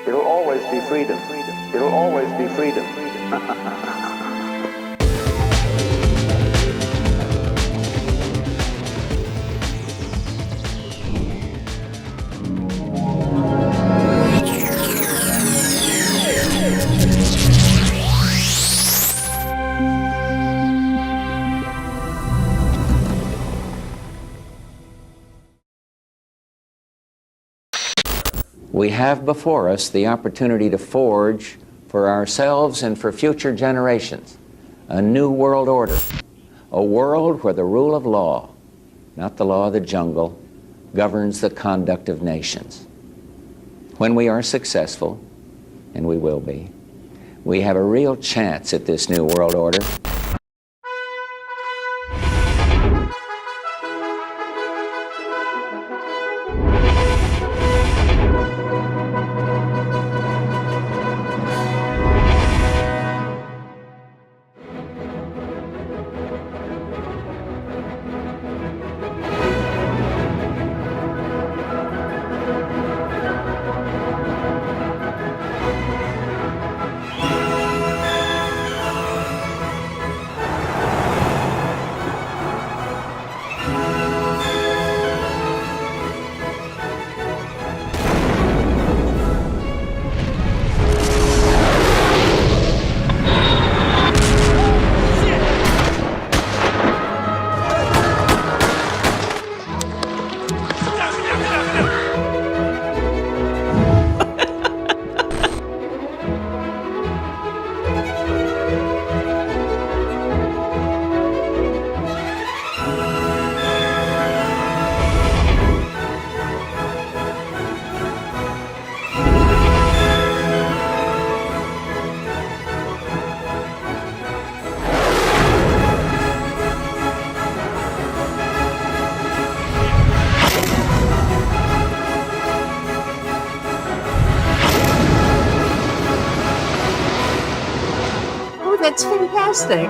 It'll always be freedom. It'll always be freedom. We have before us the opportunity to forge for ourselves and for future generations a new world order, a world where the rule of law, not the law of the jungle, governs the conduct of nations. When we are successful, and we will be, we have a real chance at this new world order. That's fantastic.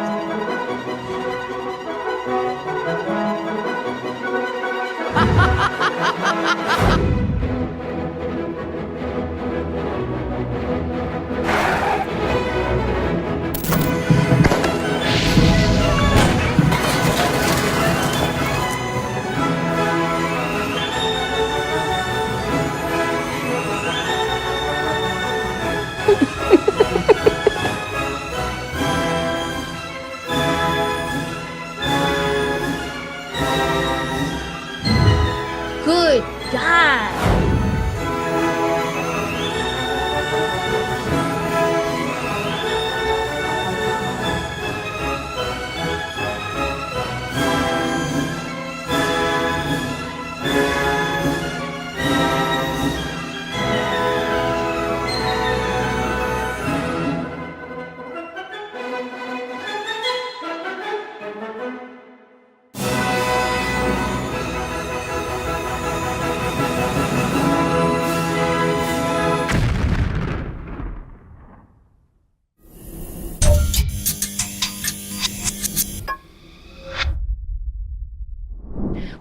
Good God.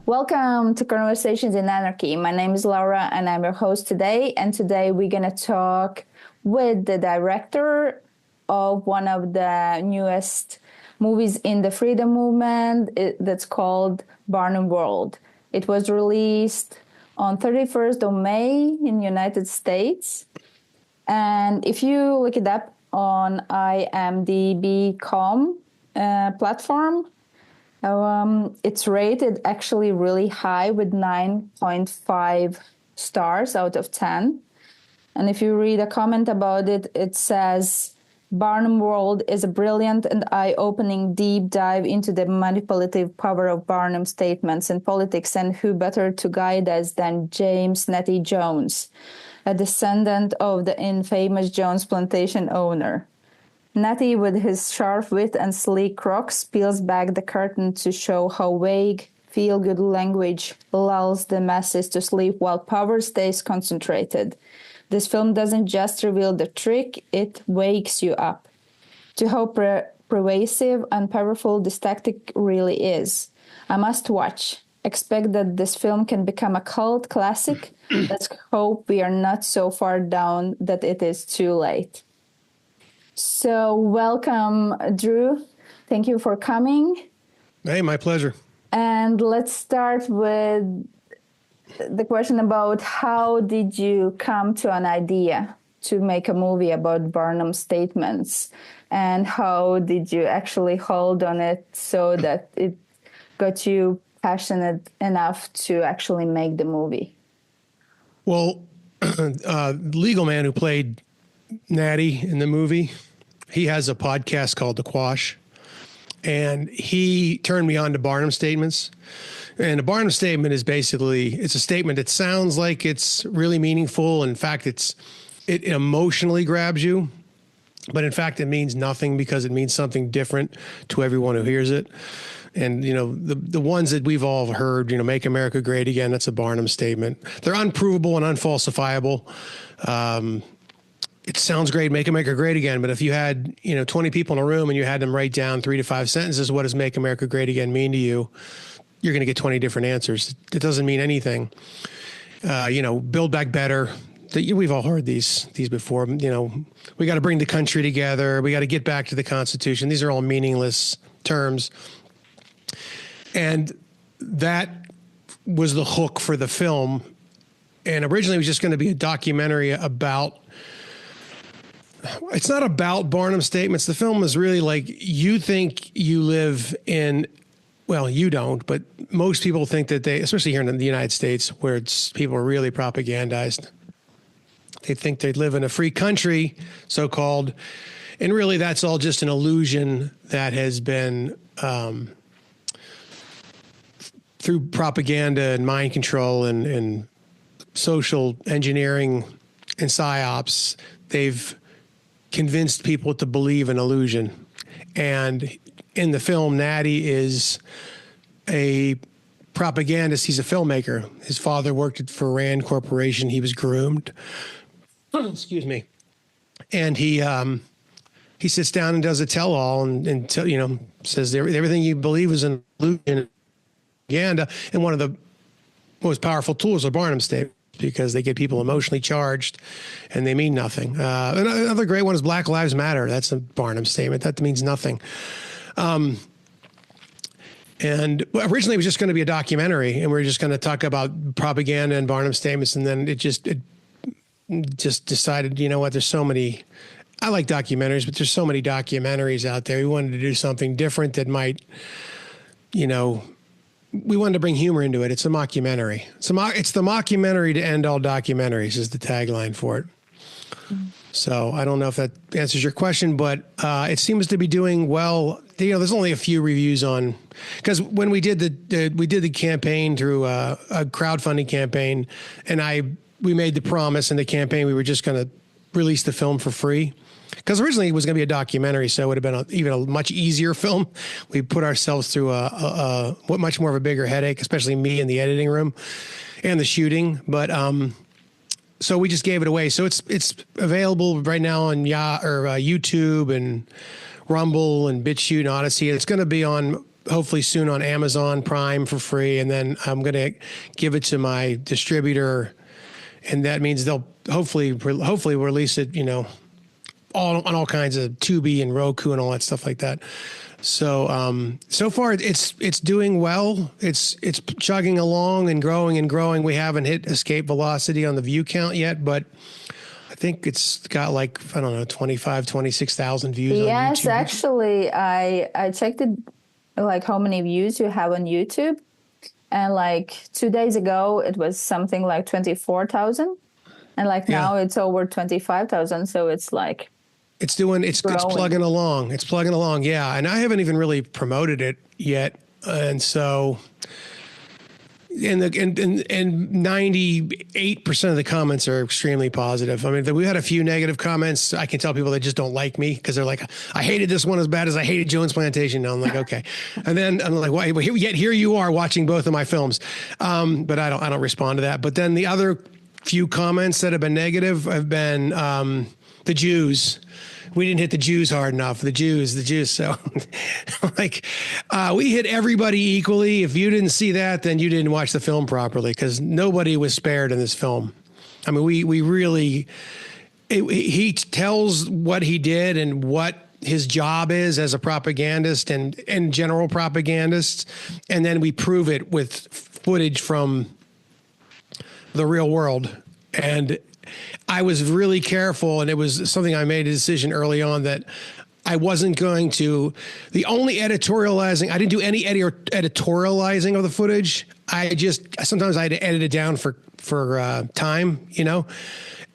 Welcome to Conversations in Anarchy. My name is Laura and I'm your host today. And today we're going to talk with the director of one of the newest movies in the freedom movement that's called Barnum World. It was released on 31st of May in the United States. And if you look it up on imdb.com platform, it's rated actually really high with 9.5 stars out of 10. And if you read a comment about it, it says, Barnum World is a brilliant and eye-opening deep dive into the manipulative power of Barnum's statements in politics, and who better to guide us than James Nettie Jones, a descendant of the infamous Jones Plantation owner. Natty, with his sharp wit and sleek crocs, peels back the curtain to show how vague, feel-good language lulls the masses to sleep while power stays concentrated. This film doesn't just reveal the trick, it wakes you up to how pervasive and powerful this tactic really is. A must-watch. expect that this film can become a cult classic. Let's hope we are not so far down that it is too late. So welcome, Drew. Thank you for coming. Hey, my pleasure. And let's start with the question about how did you come to an idea to make a movie about Barnum statements, and how did you actually hold on it so that it got you passionate enough to actually make the movie? Well, legal man who played Natty in the movie, he has a podcast called The Quash, and he turned me on to Barnum statements. And a Barnum statement is basically, it's a statement that sounds like it's really meaningful. In fact, it emotionally grabs you, but in fact, it means nothing because it means something different to everyone who hears it. And, you know, the ones that we've all heard, you know, make America great again, that's a Barnum statement. They're unprovable and unfalsifiable. It sounds great, make America great again. But if you had, 20 people in a room and you had them write down 3 to 5 sentences, what does make America great again mean to you? You're going to get 20 different answers. It doesn't mean anything. Build back better. We've all heard these before. We got to bring the country together. We got to get back to the Constitution. These are all meaningless terms. And that was the hook for the film. And originally it was just going to be a documentary about, it's not about Barnum statements. The film is really like, you think you live in, well, you don't, but most people think that they, especially here in the United States, where people are really propagandized. They think they live in a free country, so-called, and really that's all just an illusion that has been, through propaganda and mind control and social engineering and psyops, they've convinced people to believe an illusion. And in the film, Natty is a propagandist. He's a filmmaker. His father worked for Rand Corporation. He was groomed. Excuse me. And he sits down and does a tell-all and says everything you believe is an illusion. Propaganda, and one of the most powerful tools are Barnum statements because they get people emotionally charged and they mean nothing. Another great one is Black Lives Matter. That's a Barnum statement. That means nothing. And originally it was just going to be a documentary, and we were just going to talk about propaganda and Barnum statements. And then it just decided, you know what, there's so many, I like documentaries, but there's so many documentaries out there. We wanted to do something different that might, we wanted to bring humor into it. It's a mockumentary. It's the mockumentary to end all documentaries is the tagline for it. So I don't know if that answers your question, but it seems to be doing well. There's only a few reviews on, because when we did the campaign through a crowdfunding campaign, and we made the promise in the campaign we were just going to release the film for free. Because originally it was going to be a documentary, so it would have been even a much easier film. We put ourselves through a much more of a bigger headache, especially me in the editing room and the shooting. But so we just gave it away. So it's available right now on YouTube and Rumble and BitChute and Odyssey. It's going to be on hopefully soon on Amazon Prime for free, and then I'm going to give it to my distributor, and that means they'll hopefully release it. On all kinds of Tubi and Roku and all that stuff like that. So, so far it's doing well. It's chugging along and growing and growing. We haven't hit escape velocity on the view count yet, but I think it's got 26,000 views on YouTube. Yes, actually, I checked it, how many views you have on YouTube. And 2 days ago, it was something like 24,000. And now it's over 25,000. So it's it's plugging along. It's plugging along. Yeah. And I haven't even really promoted it yet. And so, and 98% of the comments are extremely positive. I mean, we had a few negative comments. I can tell people they just don't like me because they're like, I hated this one as bad as I hated Jones Plantation. And I'm like, okay. And then I'm like, why? Yet here you are watching both of my films. But I don't respond to that. But then the other few comments that have been negative have been, the Jews. We didn't hit the Jews hard enough. The Jews. So like, we hit everybody equally. If you didn't see that, then you didn't watch the film properly, because nobody was spared in this film. I mean, we really, he tells what he did and what his job is as a propagandist and general propagandist. And then we prove it with footage from the real world. And I was really careful, and it was something I made a decision early on that I wasn't going to, the only editorializing, I didn't do any editorializing of the footage. Sometimes I had to edit it down for time, you know?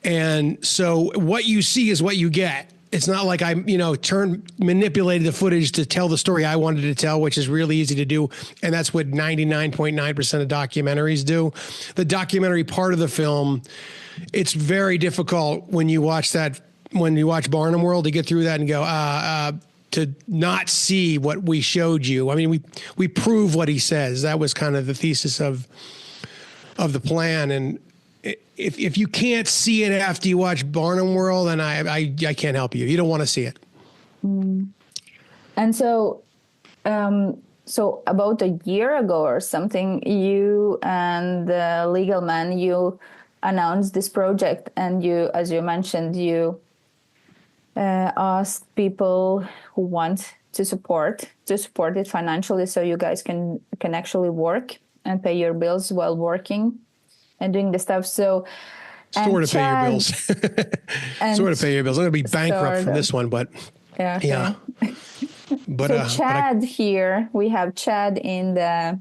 And so what you see is what you get. It's not like I, manipulated the footage to tell the story I wanted to tell, which is really easy to do. And that's what 99.9% of documentaries do. The documentary part of the film, it's very difficult when you watch Barnum World to get through that and go, to not see what we showed you. I mean, we prove what he says. That was kind of the thesis of the plan. And if you can't see it after you watch Barnum World, then I can't help you. You don't want to see it. And so about a year ago or something, you and the legal man, you announced this project, and you, as you mentioned, you asked people who want to support it financially, so you guys can actually work and pay your bills while working and doing the stuff. So sort of pay your bills. Sort of pay your bills. I'm going to be bankrupt from this one, but yeah. Okay. Yeah. But so Chad here, we have Chad in the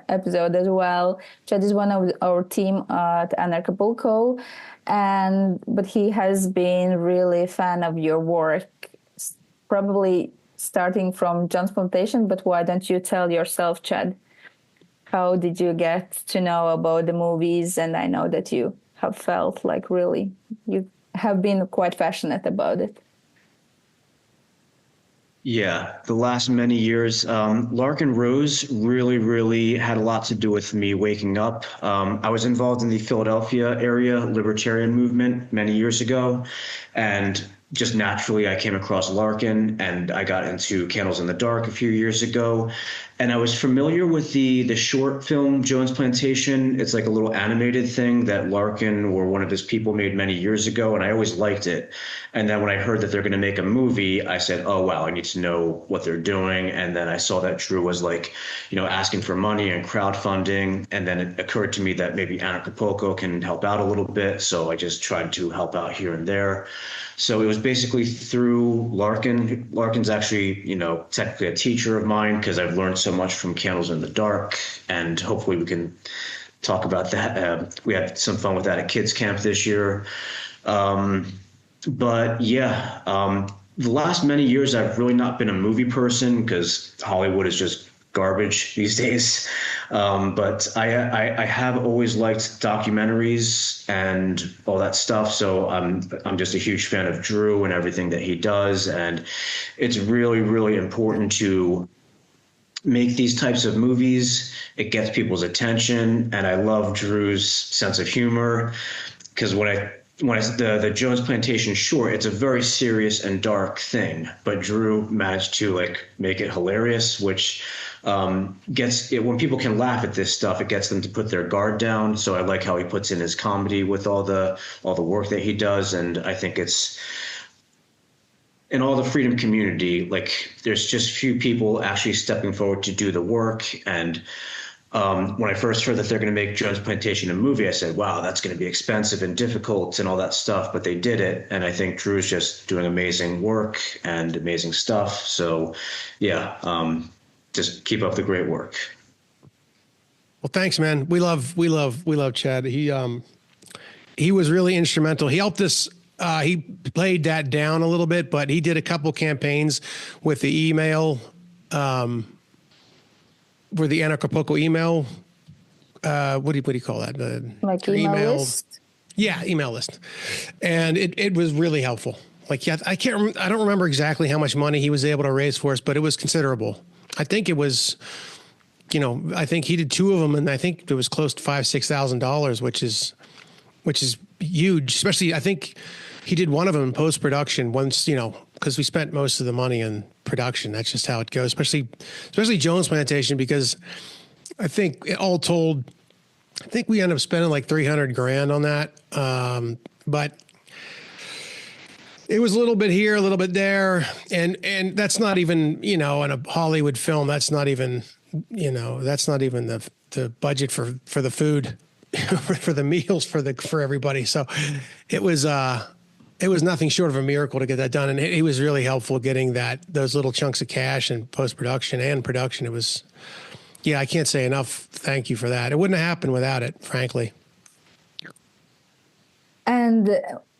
episode as well. Chad is one of our team at Anarchapulco, but he has been really a fan of your work, probably starting from John's Plantation. But why don't you tell yourself, Chad? How did you get to know about the movies? And I know that you have felt like really, you have been quite passionate about it. Yeah, the last many years, Larkin Rose really had a lot to do with me waking up. I was involved in the Philadelphia area libertarian movement many years ago, and just naturally I came across Larkin, and I got into Candles in the Dark a few years ago. And I was familiar with the short film Jones Plantation. It's like a little animated thing that Larkin or one of his people made many years ago, and I always liked it. And then when I heard that they're going to make a movie, I said, oh, wow, I need to know what they're doing. And then I saw that Drew was like, asking for money and crowdfunding. And then it occurred to me that maybe Anarchapulco can help out a little bit. So I just tried to help out here and there. So it was basically through Larkin. Larkin's actually, technically a teacher of mine, because I've learned so much from Candles in the Dark, and hopefully we can talk about that. We had some fun with that at Kids Camp this year. But yeah, the last many years I've really not been a movie person, because Hollywood is just garbage these days. But I have always liked documentaries and all that stuff. So I'm just a huge fan of Drew and everything that he does. And it's really important to make these types of movies. It gets people's attention. And I love Drew's sense of humor, because when the Jones Plantation short, it's a very serious and dark thing, but Drew managed to make it hilarious, which gets it when people can laugh at this stuff, it gets them to put their guard down. So I like how he puts in his comedy with all the work that he does. And I think it's in all the freedom community, there's just few people actually stepping forward to do the work. And when I first heard that they're going to make Jones Plantation a movie, I said, wow, that's going to be expensive and difficult and all that stuff. But they did it. And I think Drew's just doing amazing work and amazing stuff. So, yeah, just keep up the great work. Well, thanks, man. We love Chad. He was really instrumental. He helped us. He played that down a little bit, but he did a couple campaigns with the email, for the Anarchapulco email. What do you call that? Like email list? Yeah, email list. And it was really helpful. I don't remember exactly how much money he was able to raise for us, but it was considerable. I think it was, I think he did two of them, and I think it was close to $5,000-6,000, which is huge. Especially, I think he did one of them in post-production once, because we spent most of the money in production. That's just how it goes, especially Jones Plantation, because I think all told, I think we ended up spending like $300,000 on that. But it was a little bit here, a little bit there. And that's not even, in a Hollywood film, that's not even the budget for the food, for the meals for everybody. So it was nothing short of a miracle to get that done. And he was really helpful getting those little chunks of cash in post-production and production. It was, I can't say enough thank you for that. It wouldn't have happened without it, frankly. And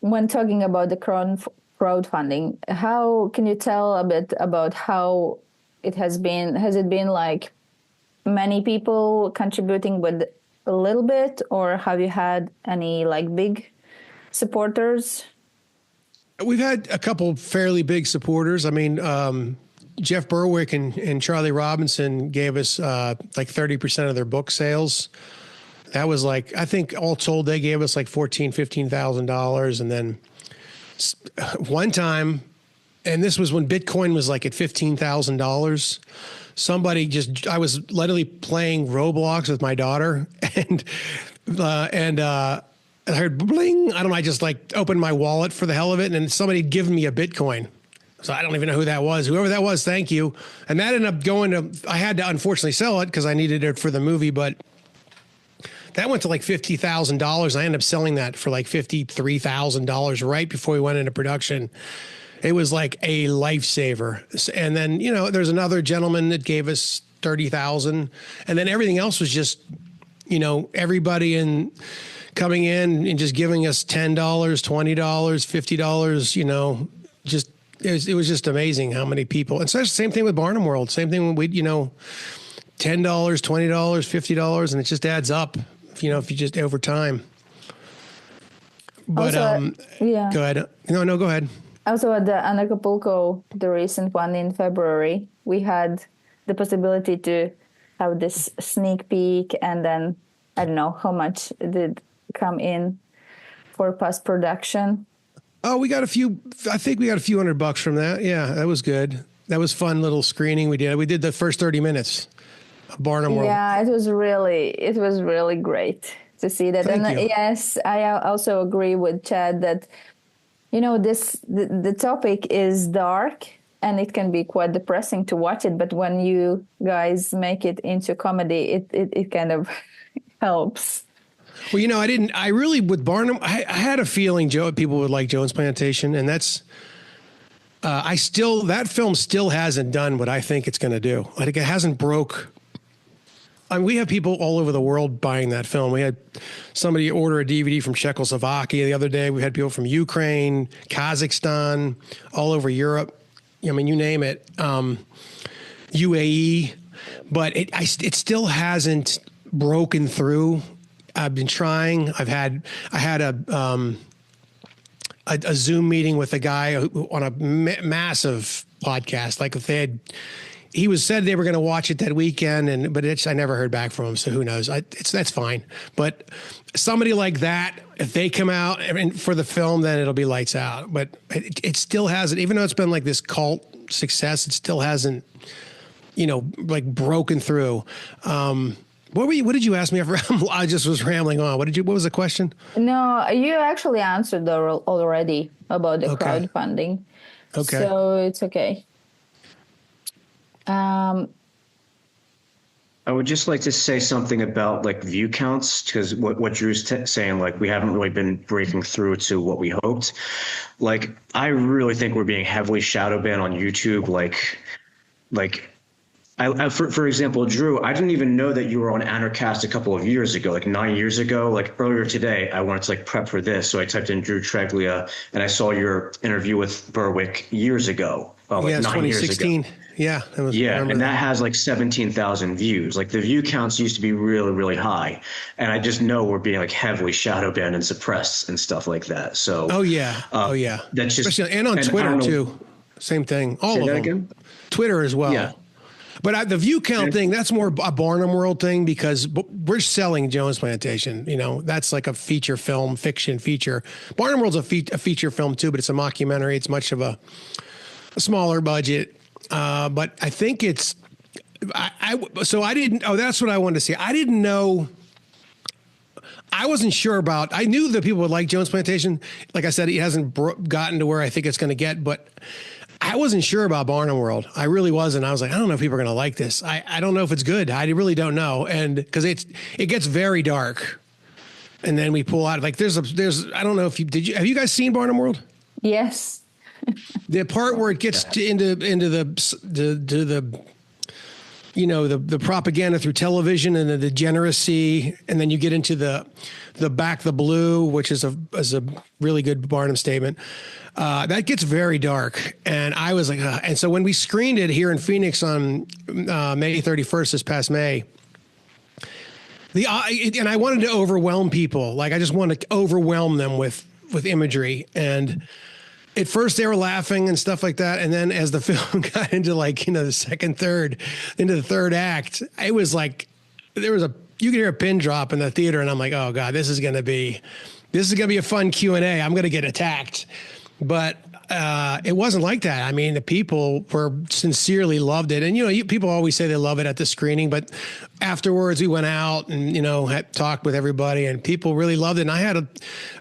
when talking about the crowdfunding, how can you tell a bit about how it has been? Has it been like many people contributing with a little bit, or have you had any like big supporters? We've had a couple fairly big supporters. I mean, Jeff Berwick and Charlie Robinson gave us like 30% of their book sales. That was like, I think all told, they gave us like $15,000. And then one time, and this was when Bitcoin was like at $15,000, I was literally playing Roblox with my daughter, and I heard bling. I don't know. I just like opened my wallet for the hell of it, and then somebody had given me a Bitcoin. So I don't even know who that was. Whoever that was, thank you. And that ended up going to, I had to unfortunately sell it because I needed it for the movie, but that went to like $50,000. I ended up selling that for like $53,000 right before we went into production. It was like a lifesaver. And then, there's another gentleman that gave us $30,000. And then everything else was just, everybody coming in and just giving us $10, $20, $50, just, it was just amazing how many people. And so same thing with Barnum World. Same thing when we, $10, $20, $50, and it just adds up, if you just over time. But, also, yeah. Go ahead. No, go ahead. Also at the Anarchapulco, the recent one in February, we had the possibility to have this sneak peek, and then I don't know how much did come in for post-production. Oh, I think we got a few $100 from that. Yeah, that was good. That was fun little screening we did. We did the first 30 minutes of Barnum World. Yeah, it was really great to see that. Thank you. Yes, I also agree with Chad that, the topic is dark and it can be quite depressing to watch it. But when you guys make it into comedy, it kind of helps. Well, I really, with Barnum, I had a feeling people would like Jones Plantation, and that's, that film still hasn't done what I think it's going to do. Like, it hasn't broke. I mean, we have people all over the world buying that film. We had somebody order a DVD from Czechoslovakia the other day. We had people from Ukraine, Kazakhstan, all over Europe. I mean, you name it, UAE, but it still hasn't broken through. I've been trying. I had a Zoom meeting with a guy on a massive podcast. Like if he said they were going to watch it that weekend, but I never heard back from him. So who knows? That's fine. But somebody like that, if they come out for the film, then it'll be lights out. But it still hasn't, even though it's been like this cult success, it still hasn't, like broken through. What did you ask me? I just was rambling on. What was the question? No, you actually answered already about the crowdfunding. Okay. So it's okay. I would just like to say something about like view counts, because what Drew's saying, like we haven't really been breaking through to what we hoped. Like I really think we're being heavily shadow banned on YouTube. For example, Drew, I didn't even know that you were on Anarchast a couple of years ago, like 9 years ago. Like earlier today, I wanted to like prep for this, so I typed in Drew Treglia, and I saw your interview with Berwick years ago, like 9 years ago. Yeah, and that has like 17,000 views. Like the view counts used to be really, really high, and I just know we're being like heavily shadow banned and suppressed and stuff like that. So that's just, especially and on Twitter too. Same thing. All of them. Again? Twitter as well. Yeah. But the view count thing, that's more a Barnum World thing because we're selling Jones Plantation. You know, that's like a feature film, fiction feature. Barnum World's a feature film too, but it's a mockumentary. It's much of a smaller budget. But I think it's, so I didn't, that's what I wanted to see. I didn't know. I wasn't sure about, I knew that people would like Jones Plantation. Like I said, it hasn't gotten to where I think it's going to get, but I wasn't sure about Barnum World. I really wasn't. I was like, I don't know if people are going to like this. I don't know if it's good. I really don't know. And because it gets very dark. And then we pull out, like there's, I don't know if have you guys seen Barnum World? Yes. The part where it gets into the you know, the propaganda through television and the degeneracy, and then you get into the Back the Blue, which is a really good Barnum statement. That gets very dark, and I was like, and so when we screened it here in Phoenix on May 31st, this past May, and I wanted to overwhelm people, like I just wanted to overwhelm them with imagery, and at first they were laughing and stuff like that. And then as the film got into like, you know, the into the third act, it was like, you could hear a pin drop in the theater. And I'm like, oh God, this is going to be a fun Q&A. I'm going to get attacked. But it wasn't like that. I mean, the people sincerely loved it. And, you know, people always say they love it at the screening, but afterwards we went out and, you know, had talked with everybody and people really loved it. And I had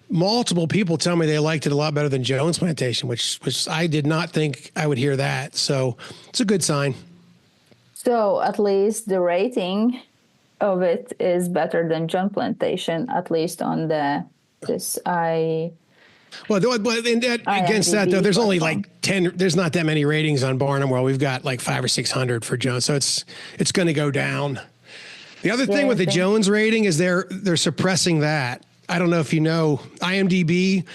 multiple people tell me they liked it a lot better than Jones Plantation, which I did not think I would hear that. So it's a good sign. So at least the rating of it is better than Jones Plantation, at least on Well, against that, though, there's only like 10, there's not that many ratings on Barnum World. We've got like 500 or 600 for Jones. So it's going to go down. The other thing with the Jones rating is they're suppressing that. I don't know if you know, IMDb,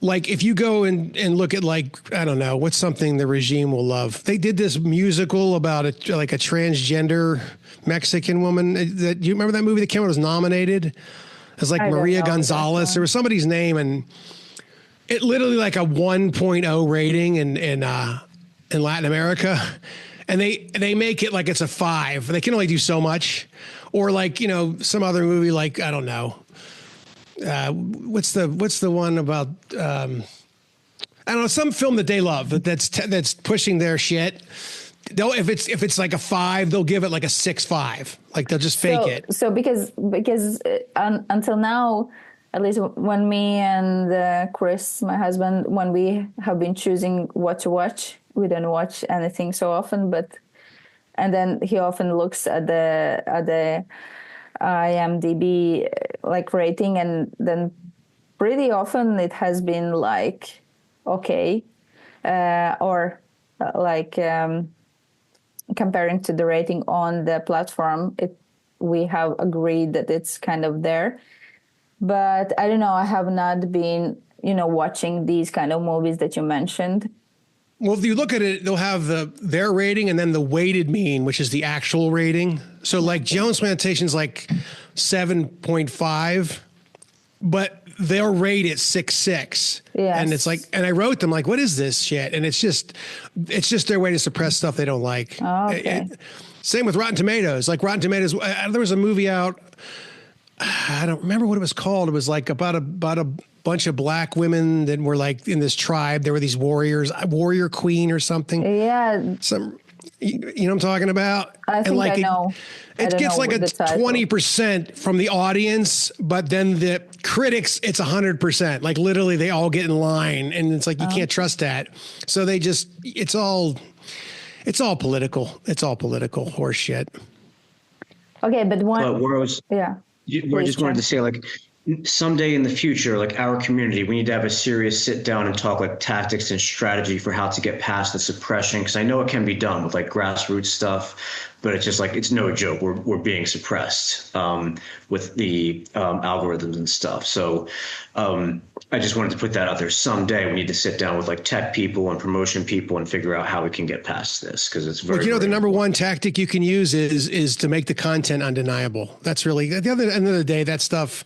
like if you go and look at like, I don't know, what's something the regime will love. They did this musical about a transgender Mexican woman. Do you remember that movie that came out, was nominated? It's like Maria Gonzalez. There was somebody's name, and it literally like a 1.0 rating in Latin America, and they make it like it's a 5. They can only do so much, or like, you know, some other movie like, I don't know, what's the one about I don't know, some film that they love that's pushing their shit. They'll, if it's like a 5, they'll give it like a 6.5. Like they'll just fake it. So because until now, at least when me and Chris, my husband, when we have been choosing what to watch, we don't watch anything so often. And then he often looks at the IMDb like rating, and then pretty often it has been like okay, or like. Comparing to the rating on the platform, we have agreed that it's kind of there. But I don't know, I have not been, you know, watching these kind of movies that you mentioned. Well, if you look at it, they'll have their rating and then the weighted mean, which is the actual rating. So like Jones Plantation's like 7.5, but they'll rate it 6.6. Yes. And it's like, and I wrote them like, what is this shit? And it's just their way to suppress stuff they don't like. Oh, okay. Same with Rotten Tomatoes. Like Rotten Tomatoes, there was a movie out, I don't remember what it was called. It was like about a bunch of black women that were like in this tribe. There were these warriors, Warrior Queen or something. Yeah. You know what I'm talking about? I think I know. It gets like a 20% from the audience, but then the critics, it's 100%. Like literally they all get in line, and it's like, you can't trust that. So they just, it's all political. It's all political horse shit. Okay. But we just wanted to say, like, someday in the future, like our community, we need to have a serious sit down and talk like tactics and strategy for how to get past the suppression. Cause I know it can be done with like grassroots stuff, but it's just like, it's no joke. We're being suppressed with the algorithms and stuff. So I just wanted to put that out there. Someday we need to sit down with like tech people and promotion people and figure out how we can get past this. Cause it's very, the number one tactic you can use is to make the content undeniable. That's really, at the other end of the day, that stuff,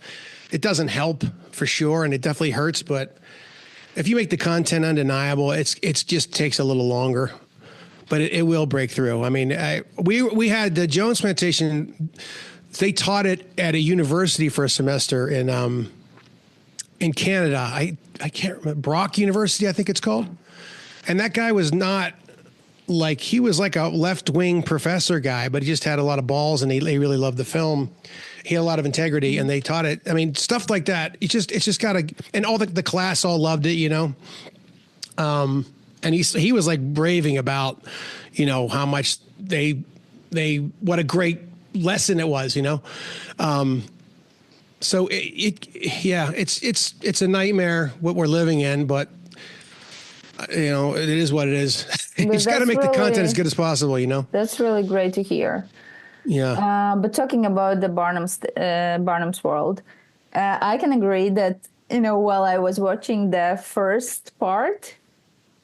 it doesn't help for sure, and it definitely hurts. But if you make the content undeniable, it's just takes a little longer. but it will break through. I mean, we had the Jones Plantation. They taught it at a university for a semester in Canada. I can't remember, Brock University, I think it's called. And that guy was not like, he was like a left-wing professor guy, but he just had a lot of balls, and he really loved the film. He had a lot of integrity, and they taught it. I mean, stuff like that. It's just got to, and all the class all loved it, you know. And he was like raving about, you know, how much what a great lesson it was, you know. So it's a nightmare what we're living in, but you know, it is what it is. He's got to make the content as good as possible, you know. That's really great to hear. Yeah. But talking about the Barnum's World, I can agree that, you know, while I was watching the first part,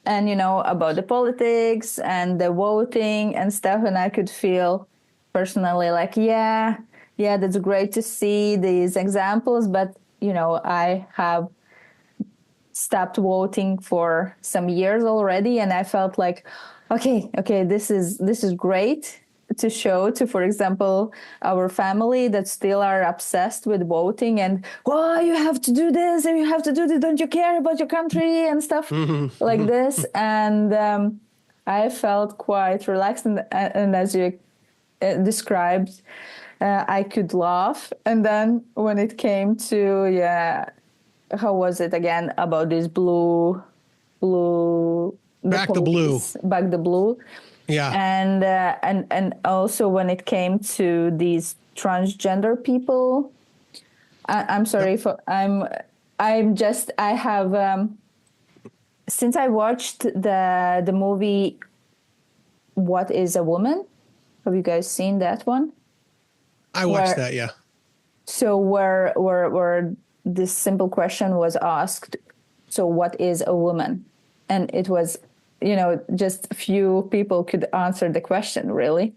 and, you know, about the politics and the voting and stuff, and I could feel personally like, yeah, that's great to see these examples, but, you know, I have stopped voting for some years already, and I felt like, okay, this is great to show to, for example, our family that still are obsessed with voting and, well, you have to do this and you have to do this, don't you care about your country and stuff like this. And I felt quite relaxed, and as you described, I could laugh. And then when it came to, how was it again, about this blue, Back the blue. Yeah. And also when it came to these transgender people, I'm sorry I have since I watched the movie What is a Woman? Have you guys seen that one? I watched that, yeah. So where this simple question was asked, so what is a woman? And it was, you know, just a few people could answer the question, really.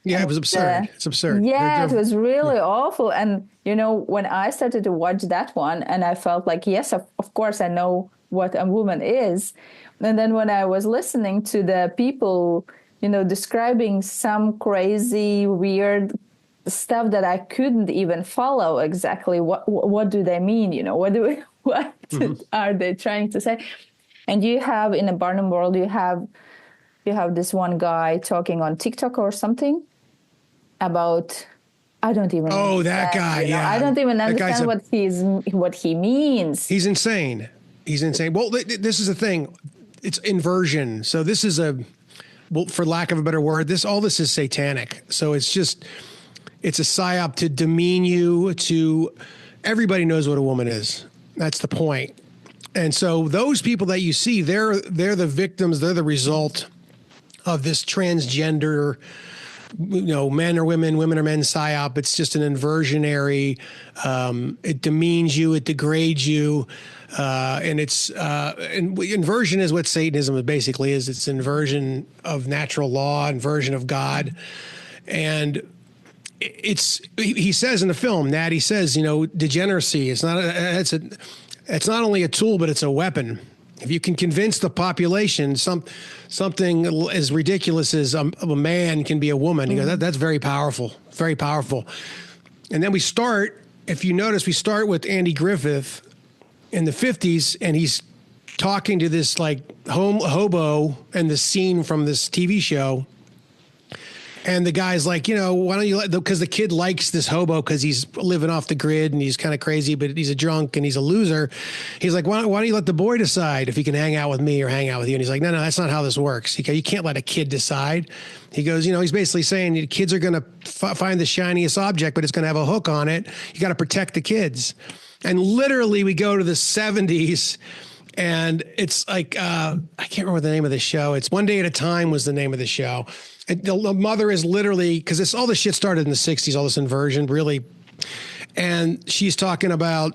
Yeah, it was absurd. It's absurd. Yeah, it was really awful. And, you know, when I started to watch that one, and I felt like, yes, of course, I know what a woman is. And then when I was listening to the people, you know, describing some crazy, weird stuff that I couldn't even follow exactly, what do they mean? You know, what are they trying to say? And you have in a Barnum World, you have this one guy talking on TikTok or something about, I don't even understand, that guy, you know, I don't even understand what he means. He's insane. Well, this is the thing. It's inversion. So this is for lack of a better word, all this is satanic. So it's a psyop to demean you, everybody knows what a woman is. That's the point. And so those people that you see, they're the victims. They're the result of this transgender, you know, men are women, women are men psyop. It's just an inversionary. It demeans you, it degrades you, and inversion is what Satanism basically is. It's inversion of natural law, inversion of God, and he says in the film, Natty says, you know, degeneracy is it's not only a tool, but it's a weapon. If you can convince the population something as ridiculous as a man can be a woman, you know, that's very powerful, very powerful. And then if you notice, we start with Andy Griffith in the 50s, and he's talking to this like hobo and the scene from this TV show. And the guy's like, you know, why don't you because the kid likes this hobo because he's living off the grid and he's kind of crazy, but he's a drunk and he's a loser. He's like, why don't you let the boy decide if he can hang out with me or hang out with you? And he's like, no, that's not how this works. You can't let a kid decide. He goes, you know, he's basically saying kids are going to find the shiniest object, but it's going to have a hook on it. You got to protect the kids. And literally we go to the 70s. And it's like, I can't remember the name of the show. It's One Day at a Time was the name of the show. And the mother is literally, because all this shit started in the 60s, all this inversion, really. And she's talking about,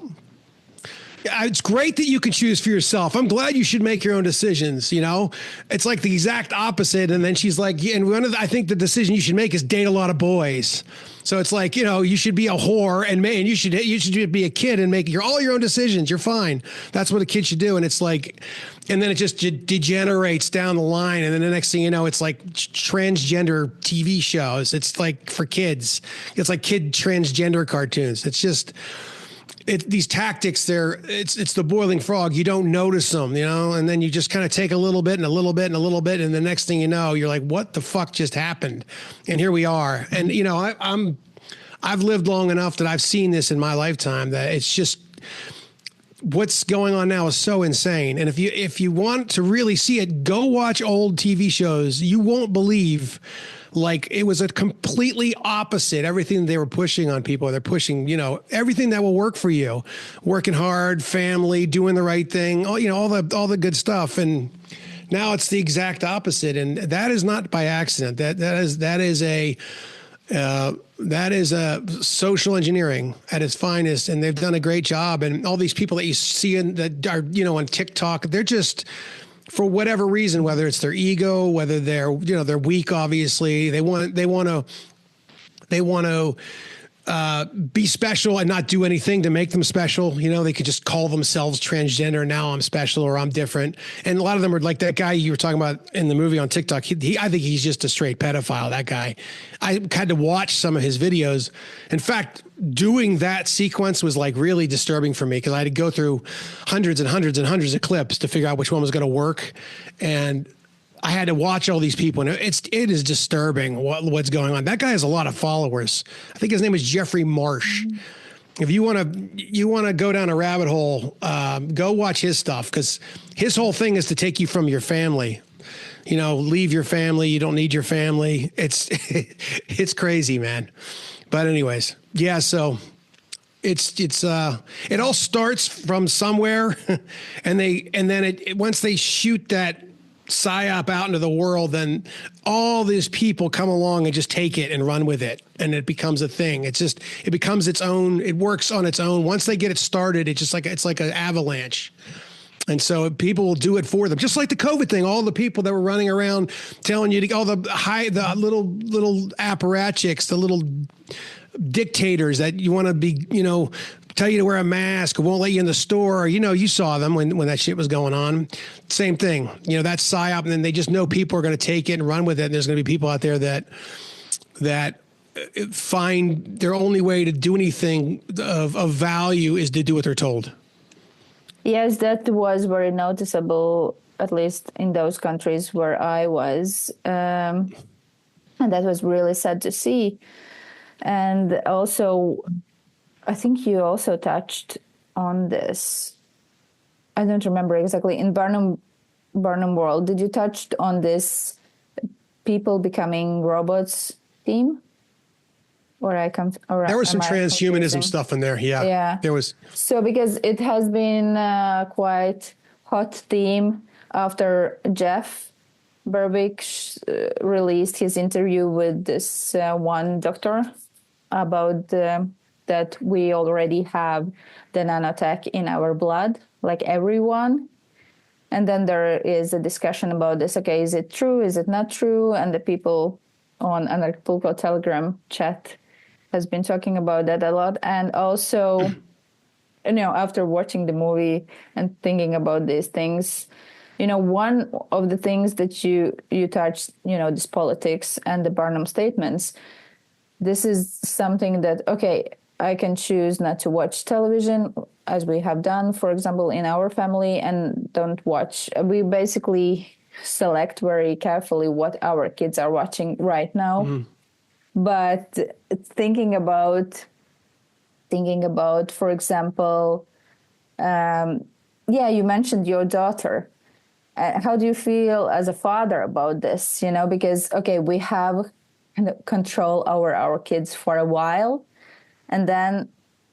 It's great that you can choose for yourself. I'm glad you should make your own decisions. You know, it's like the exact opposite. And then she's like, yeah, and I think the decision you should make is date a lot of boys. So it's like, you know, you should be a whore and you should be a kid and make all your own decisions. You're fine. That's what a kid should do. And it's like, and then it just degenerates down the line. And then the next thing you know, it's like transgender TV shows. It's like for kids. It's like kid transgender cartoons. It's just, these tactics, it's the boiling frog. You don't notice them, you know, and then you just kind of take a little bit and a little bit and a little bit, and the next thing you know, you're like, what the fuck just happened? And here we are. And you know, I've lived long enough that I've seen this in my lifetime that it's just what's going on now is so insane. And if you want to really see it, go watch old TV shows. You won't believe. Like it was a completely opposite. Everything they were pushing on people, they're pushing, you know, everything that will work for you, working hard, family, doing the right thing, all the good stuff. And now it's the exact opposite. And that is not by accident. That is a social engineering at its finest. And they've done a great job. And all these people that you see that are, you know, on TikTok, they're just, for whatever reason, whether it's their ego, whether they're weak, obviously they want to be special and not do anything to make them special. You know, they could just call themselves transgender. Now I'm special or I'm different. And a lot of them are like that guy you were talking about in the movie on TikTok. I think he's just a straight pedophile. That guy, I had to watch some of his videos. In fact, doing that sequence was like really disturbing for me because I had to go through hundreds and hundreds and hundreds of clips to figure out which one was going to work. And I had to watch all these people, and it is disturbing what's going on. That guy has a lot of followers. I think his name is Jeffrey Marsh. Mm-hmm. If you want to go down a rabbit hole, go watch his stuff because his whole thing is to take you from your family. You know, leave your family. You don't need your family. It's crazy, man. But anyways, yeah. So it all starts from somewhere, and then once they shoot that psyop out into the world, then all these people come along and just take it and run with it, and it becomes a thing. It becomes its own. It works on its own. Once they get it started, it's like an avalanche. And so people will do it for them, just like the COVID thing. All the people that were running around telling you all the little apparatchiks, the little dictators that you want to be, you know, tell you to wear a mask, won't let you in the store. You know, you saw them when that shit was going on. Same thing, you know, that's psyop, and then they just know people are going to take it and run with it. And there's going to be people out there that find their only way to do anything of value is to do what they're told. Yes, that was very noticeable, at least in those countries where I was. And that was really sad to see. And also, I think you also touched on this. I don't remember exactly. In Barnum World, did you touch on this people becoming robots theme? There was some transhumanism stuff in there. Yeah. Yeah. There was. So because it has been quite hot theme after Jeff Berwick released his interview with this one doctor about that we already have the nanotech in our blood, like everyone. And then there is a discussion about this. Okay, is it true? Is it not true? And the people on Anarchapulco Telegram chat has been talking about that a lot. And also, you know, after watching the movie and thinking about these things, you know, one of the things that you touched, you know, this politics and the Barnum statements, this is something that, okay, I can choose not to watch television, as we have done, for example, in our family, and don't watch. We basically select very carefully what our kids are watching right now. Mm. But thinking about, for example, you mentioned your daughter. How do you feel as a father about this? You know, because, okay, we have control over our kids for a while, and then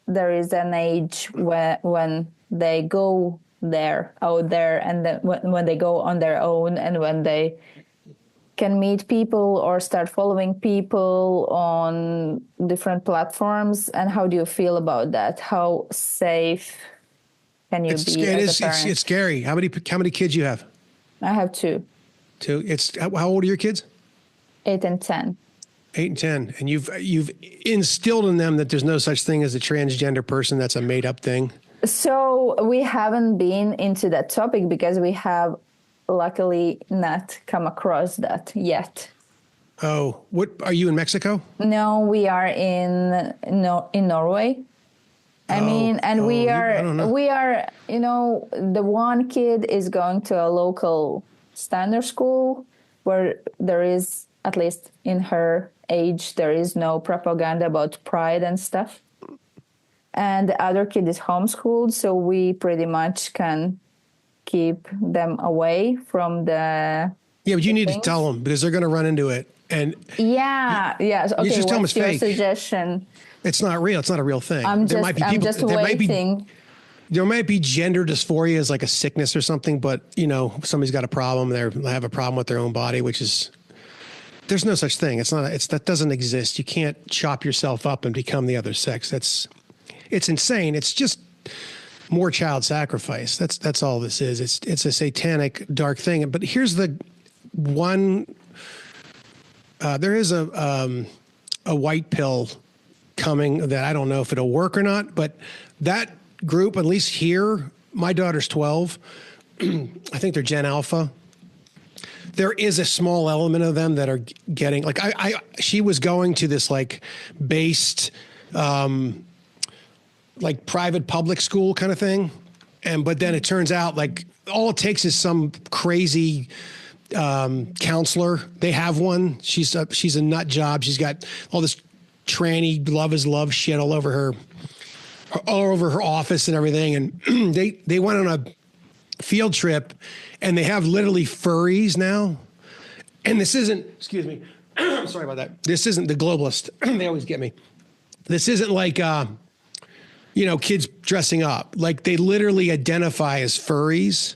there is an age when they go out there, and then when they go on their own, and when they can meet people or start following people on different platforms. And how do you feel about that? How safe can you be as a parent? It's scary. How many kids you have? I have two. Two. How old are your kids? 8 and 10. 8 and 10. And you've instilled in them that there's no such thing as a transgender person. That's a made up thing. So we haven't been into that topic because we have luckily not come across that yet. Oh, what are you in Mexico? No, we are in Norway. We are, the one kid is going to a local standard school where there is, at least in her age, there is no propaganda about pride and stuff. And the other kid is homeschooled, so we pretty much can keep them away from the... Yeah, but you need to tell them because they're going to run into it. And yeah. Okay, you just tell them it's your fake. Suggestion? It's not real. It's not a real thing. I'm just waiting. There might be gender dysphoria as like a sickness or something, but somebody's got a problem. They have a problem with their own body, which is there's no such thing. That doesn't exist. You can't chop yourself up and become the other sex. It's insane. It's just more child sacrifice. That's all this is. It's a satanic dark thing. But here's the one. There is a white pill coming that I don't know if it'll work or not, but that group, at least here, my daughter's 12. I think they're Gen Alpha. There is a small element of them that are getting like she was going to this like based like private public school kind of thing, but then it turns out like all it takes is some crazy counselor. They have one. She's a nut job. She's got all this tranny love is love shit all over her office and everything. And they went on a field trip and they have literally furries now. And this isn't, excuse me, I'm sorry about that. This isn't the globalist. They always get me. This isn't like, kids dressing up. Like they literally identify as furries,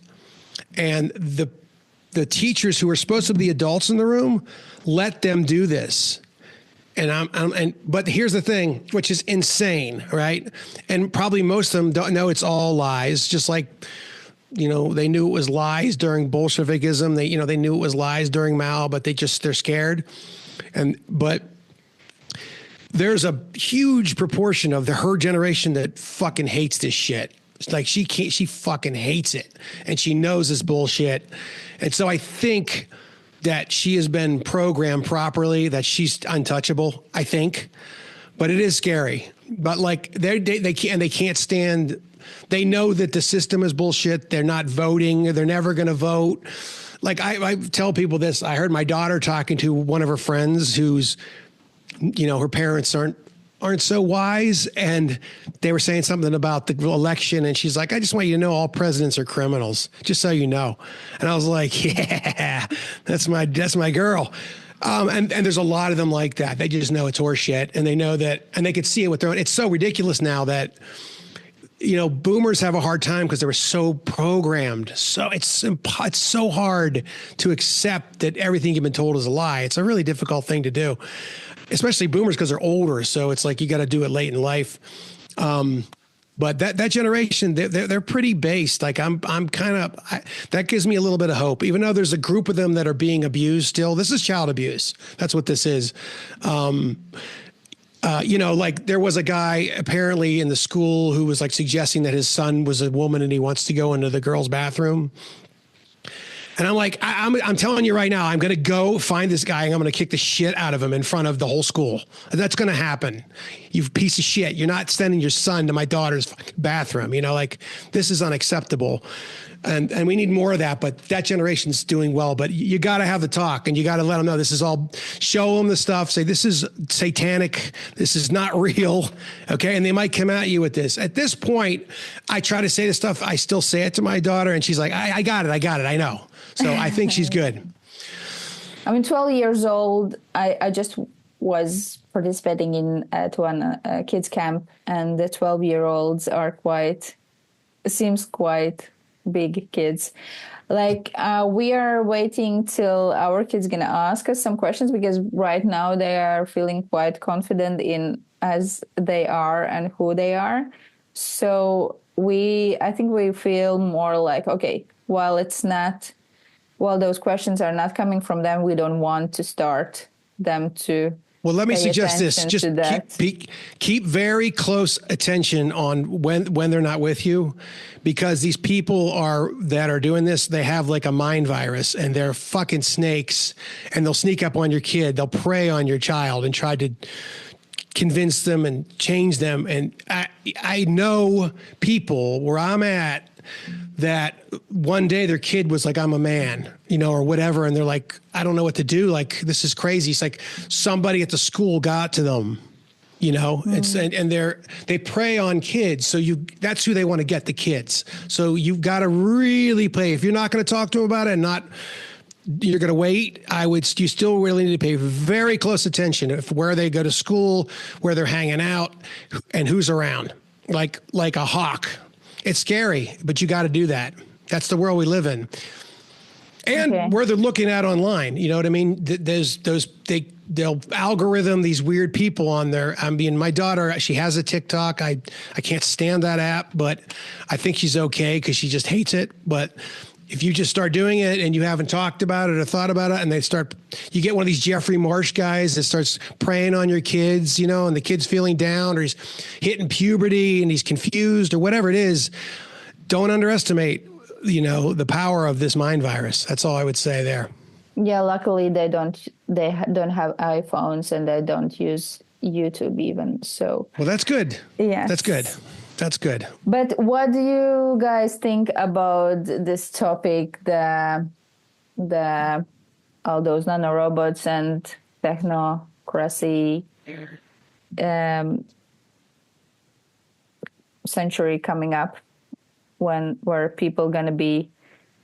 and the teachers who are supposed to be the adults in the room let them do this. But here's the thing, which is insane, right? And probably most of them don't know it's all lies, just like, they knew it was lies during Bolshevikism. They knew it was lies during Mao, but they're scared. But there's a huge proportion of her generation that fucking hates this shit. It's like she fucking hates it, and she knows this bullshit. And so I think that she has been programmed properly, that she's untouchable, I think. But it is scary. But like they can't stand. They know that the system is bullshit. They're not voting. They're never going to vote. Like I tell people this. I heard my daughter talking to one of her friends who's, her parents aren't so wise, and they were saying something about the election, and she's like, I just want you to know all presidents are criminals, just so you know. And I was like, yeah, that's my girl. And there's a lot of them like that. They just know it's horseshit, and they know that, and they could see it with their own. It's so ridiculous now that, boomers have a hard time because they were so programmed. So it's so hard to accept that everything you've been told is a lie. It's a really difficult thing to do, especially boomers because they're older. So it's like you got to do it late in life. But that generation, they're pretty based. Like I'm kind of, that gives me a little bit of hope, even though there's a group of them that are being abused still. This is child abuse. That's what this is. Like there was a guy apparently in the school who was like suggesting that his son was a woman and he wants to go into the girls' bathroom. And I'm like, I'm telling you right now, I'm going to go find this guy and I'm going to kick the shit out of him in front of the whole school. That's going to happen. You piece of shit. You're not sending your son to my daughter's bathroom. Like this is unacceptable. And we need more of that, but that generation's doing well. But you got to have the talk, and you got to let them know this is all, show them the stuff, say this is satanic, this is not real, okay? And they might come at you with this. At this point, I try to say the stuff, I still say it to my daughter, and she's like, I got it, I know. So I think she's good. 12 years old, I just was participating in at one kids camp, and the 12-year-olds are seems quite big kids. Like we are waiting till our kids gonna ask us some questions, because right now they are feeling quite confident in as they are and who they are. So I think we feel more like, okay, while those questions are not coming from them, we don't want to start them to. Well, let me pay suggest this. attention Just to that. keep very close attention on when they're not with you, because these people that are doing this, they have like a mind virus, and they're fucking snakes, and they'll sneak up on your kid. They'll prey on your child and try to convince them and change them. And I know people where I'm at that one day their kid was like, I'm a man, or whatever. And they're like, I don't know what to do. Like, this is crazy. It's like somebody at the school got to them, and they prey on kids. So that's who they want to get, the kids. So you've got to really play. If you're not going to talk to them about it you're going to wait, you still really need to pay very close attention if where they go to school, where they're hanging out, and who's around, like a hawk. It's scary, but you got to do that. That's the world we live in. And where they're looking at online, you know what I mean? They'll algorithm these weird people on there. My daughter, she has a TikTok. I can't stand that app, but I think she's okay because she just hates it. But if you just start doing it and you haven't talked about it or thought about it, and you get one of these Jeffrey Marsh guys that starts preying on your kids, and the kid's feeling down, or he's hitting puberty and he's confused or whatever it is, don't underestimate, the power of this mind virus. That's all I would say there. Yeah, luckily they don't have iPhones, and they don't use YouTube even. So. Well, that's good. Yeah. That's good. That's good. But what do you guys think about this topic, the all those nanorobots and technocracy century coming up, where people gonna be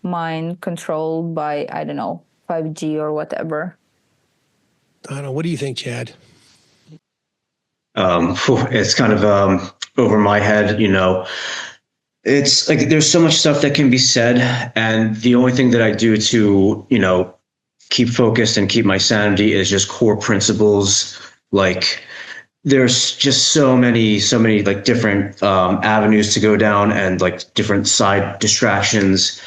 mind controlled by, I don't know, 5G or whatever? I don't know. What do you think, Chad? It's kind of over my head, It's like there's so much stuff that can be said, and the only thing that I do to, keep focused and keep my sanity is just core principles. Like, there's just so many like different avenues to go down, and like different side distractions,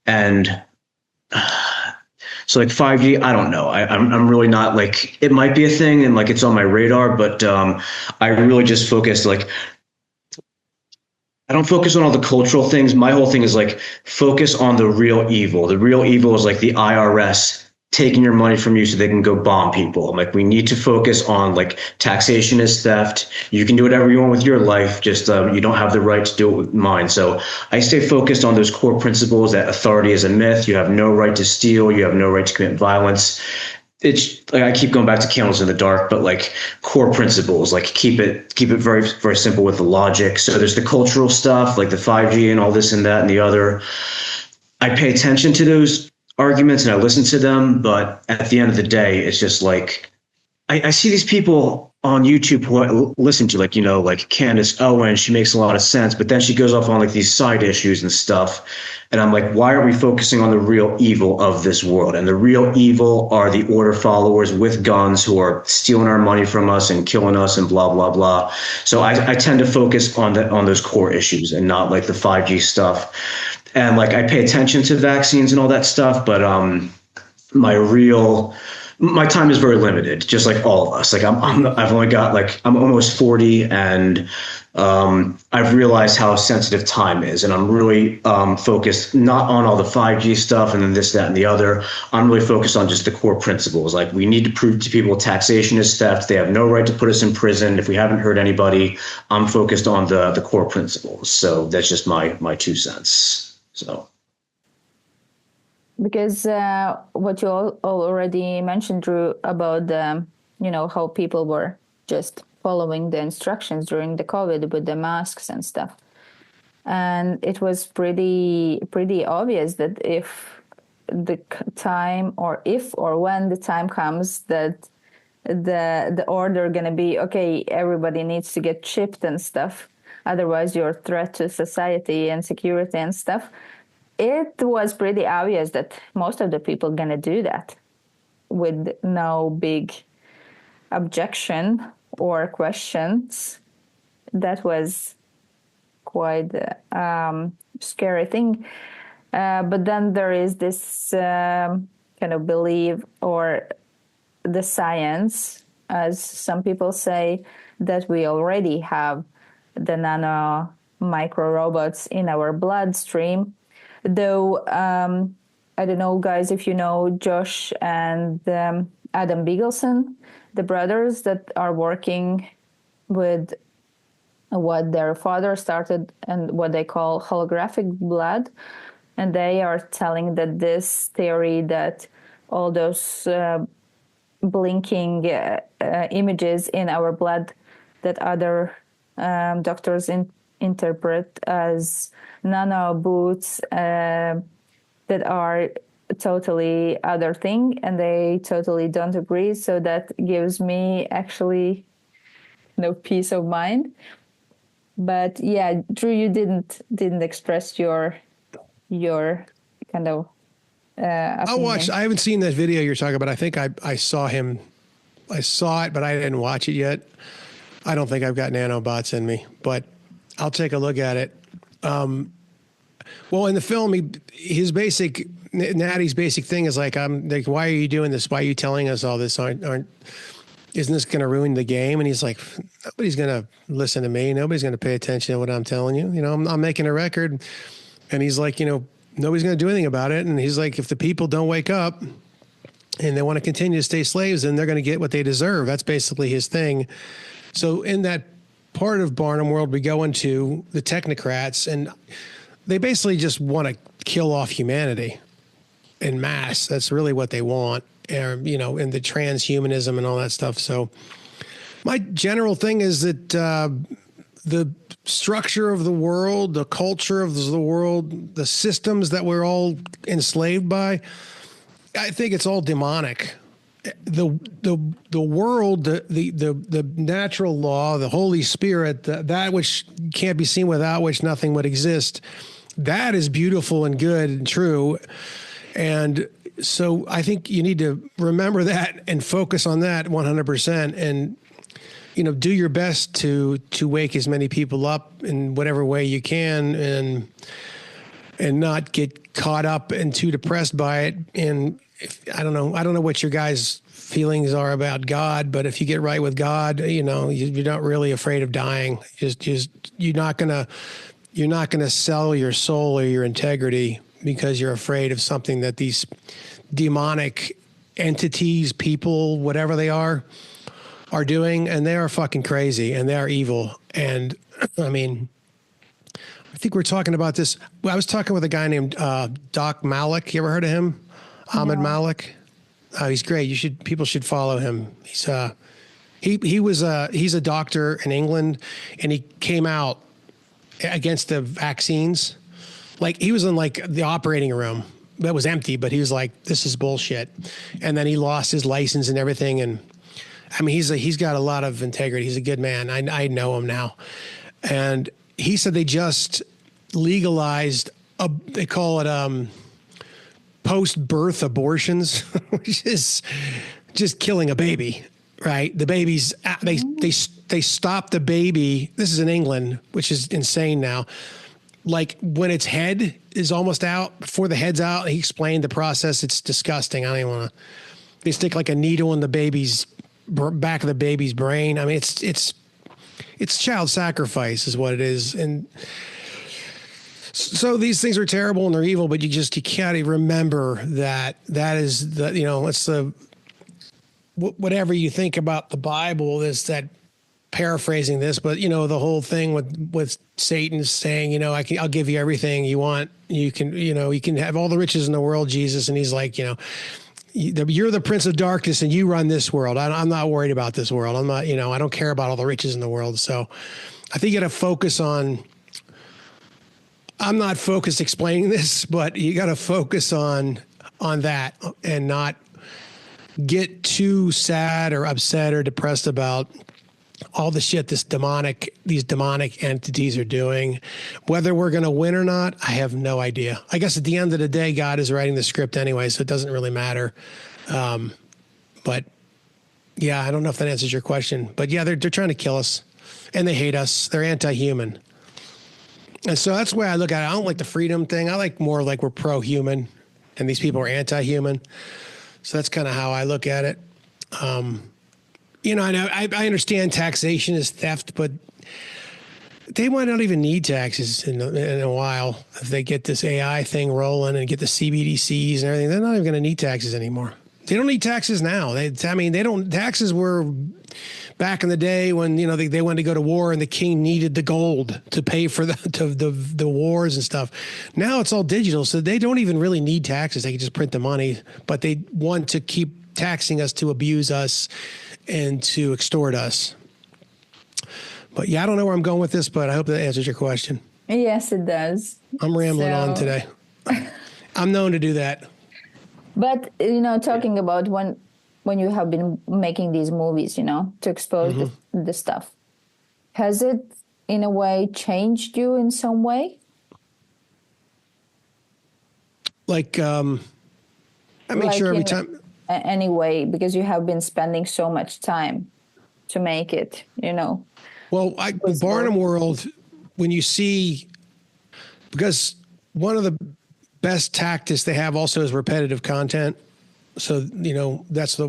and so like 5G, I don't know. I'm really not like, it might be a thing and like it's on my radar, but I really just focus I don't focus on all the cultural things. My whole thing is like focus on the real evil. The real evil is like the IRS taking your money from you so they can go bomb people. I'm like, we need to focus on like taxation is theft. You can do whatever you want with your life. Just you don't have the right to do it with mine. So I stay focused on those core principles that authority is a myth. You have no right to steal. You have no right to commit violence. It's like I keep going back to candles in the dark, but like core principles, like keep it very, very simple with the logic. So there's the cultural stuff, like the 5G and all this and that and the other. I pay attention to those arguments and I listen to them, but at the end of the day, it's just like I see these people on YouTube who I listen to, like, like Candace Owen, she makes a lot of sense, but then she goes off on like these side issues and stuff. And I'm like, why are we focusing on the real evil of this world? And the real evil are the order followers with guns who are stealing our money from us and killing us and blah, blah, blah. So I tend to focus on those core issues and not like the 5G stuff. And like, I pay attention to vaccines and all that stuff, but my time is very limited, just like all of us. Like I've only got I'm almost 40, and I've realized how sensitive time is, and I'm really focused not on all the 5G stuff and then this, that, and the other. I'm really focused on just the core principles. Like, we need to prove to people taxation is theft. They have no right to put us in prison if we haven't hurt anybody. I'm focused on the core principles. So that's just my 2 cents. So. Because what you already mentioned, Drew, about how people were just following the instructions during the COVID with the masks and stuff, and it was pretty obvious that if the time, or when the time comes that the order gonna be, okay, everybody needs to get chipped and stuff, otherwise you're a threat to society and security and stuff. It was pretty obvious that most of the people gonna do that with no big objection or questions. That was quite scary thing. But then there is this kind of belief, or the science, as some people say, that we already have the nano micro robots in our bloodstream. Though, I don't know, guys, if you know Josh and Adam Beagleson, the brothers that are working with what their father started and what they call holographic blood. And they are telling that this theory that all those blinking images in our blood that other doctors interpret as nano boots that are totally other thing, and they totally don't agree. So that gives me actually no peace of mind. But yeah, Drew, you didn't express your kind of opinion. I haven't seen that video you're talking about. I think I saw him. I saw it, but I didn't watch it yet. I don't think I've got nanobots in me, but I'll take a look at it. Well, in the film, Natty's basic thing is like, I'm like, why are you doing this? Why are you telling us all this? Isn't this going to ruin the game? And he's like, nobody's going to listen to me. Nobody's going to pay attention to what I'm telling you. You know, I'm making a record. And he's like, you know, nobody's going to do anything about it. And he's like, if the people don't wake up and they want to continue to stay slaves, then they're going to get what they deserve. That's basically his thing. So in that part of Barnum World, we go into the technocrats, and they basically just want to kill off humanity en masse. That's really what they want. You know, and the transhumanism and all that stuff. So my general thing is that the structure of the world, the culture of the world, the systems that we're all enslaved by, I think it's all demonic. The world, the natural law, the Holy Spirit, that which can't be seen, without which nothing would exist, that is beautiful and good and true. And so I think you need to remember that and focus on that 100%, and, you know, do your best to wake as many people up in whatever way you can, and not get caught up and too depressed by it. And I don't know what your guys' feelings are about God, but if you get right with God, you know, you're not really afraid of dying. You're not gonna sell your soul or your integrity because you're afraid of something that these demonic entities, people, whatever they are doing. And they are fucking crazy, and they are evil. And I mean, I think we're talking about this. I was talking with a guy named Doc Malik. You ever heard of him? Ahmed Malik. Oh, he's great. People should follow him. He's a doctor in England, and he came out against the vaccines. Like, he was in like the operating room that was empty, but he was like, this is bullshit. And then he lost his license and everything. And I mean, he's got a lot of integrity. He's a good man. I know him now. And he said they just legalized they call it post-birth abortions, which is just killing a baby, right? The babies, they stop the baby. This is in England, which is insane now. Like, when its head is almost out, before the head's out, he explained the process. It's disgusting. I don't even want to. They stick like a needle in the baby's back of the baby's brain. I mean, it's child sacrifice is what it is. And so these things are terrible and they're evil, but you can't remember that is the, you know, it's the, whatever you think about the Bible is that, paraphrasing this, but you know, the whole thing with Satan saying, you know, I'll give you everything you want. You can have all the riches in the world, Jesus. And he's like, you know, you're the prince of darkness and you run this world. I'm not worried about this world. I'm not, you know, I don't care about all the riches in the world. So I think you got to focus on, I'm not focused explaining this, but you got to focus on that and not get too sad or upset or depressed about all the shit these demonic entities are doing. Whether we're going to win or not, I have no idea. I guess at the end of the day, God is writing the script anyway, so it doesn't really matter. But yeah, I don't know if that answers your question. But yeah, they're trying to kill us, and they hate us. They're anti-human. And so that's the way I look at it. I don't like the freedom thing. I like more like we're pro-human and these people are anti-human. So that's kind of how I look at it. You know, I understand taxation is theft, but they might not even need taxes in a while. If they get this AI thing rolling and get the CBDCs and everything, they're not even going to need taxes anymore. They don't need taxes now. They don't. Taxes were back in the day when, you know, they wanted to go to war and the king needed the gold to pay for the wars and stuff. Now it's all digital, so they don't even really need taxes. They can just print the money, but they want to keep taxing us to abuse us and to extort us. But yeah, I don't know where I'm going with this, but I hope that answers your question. Yes, it does. I'm rambling on today. I'm known to do that. But, you know, talking about when you have been making these movies, you know, to expose the stuff, has it in a way changed you in some way? Like, I make Like sure every in time. Anyway, because you have been spending so much time to make it, you know. Well, with Barnum World, when you see, because one of the best tactics they have also is repetitive content. So, you know, that's the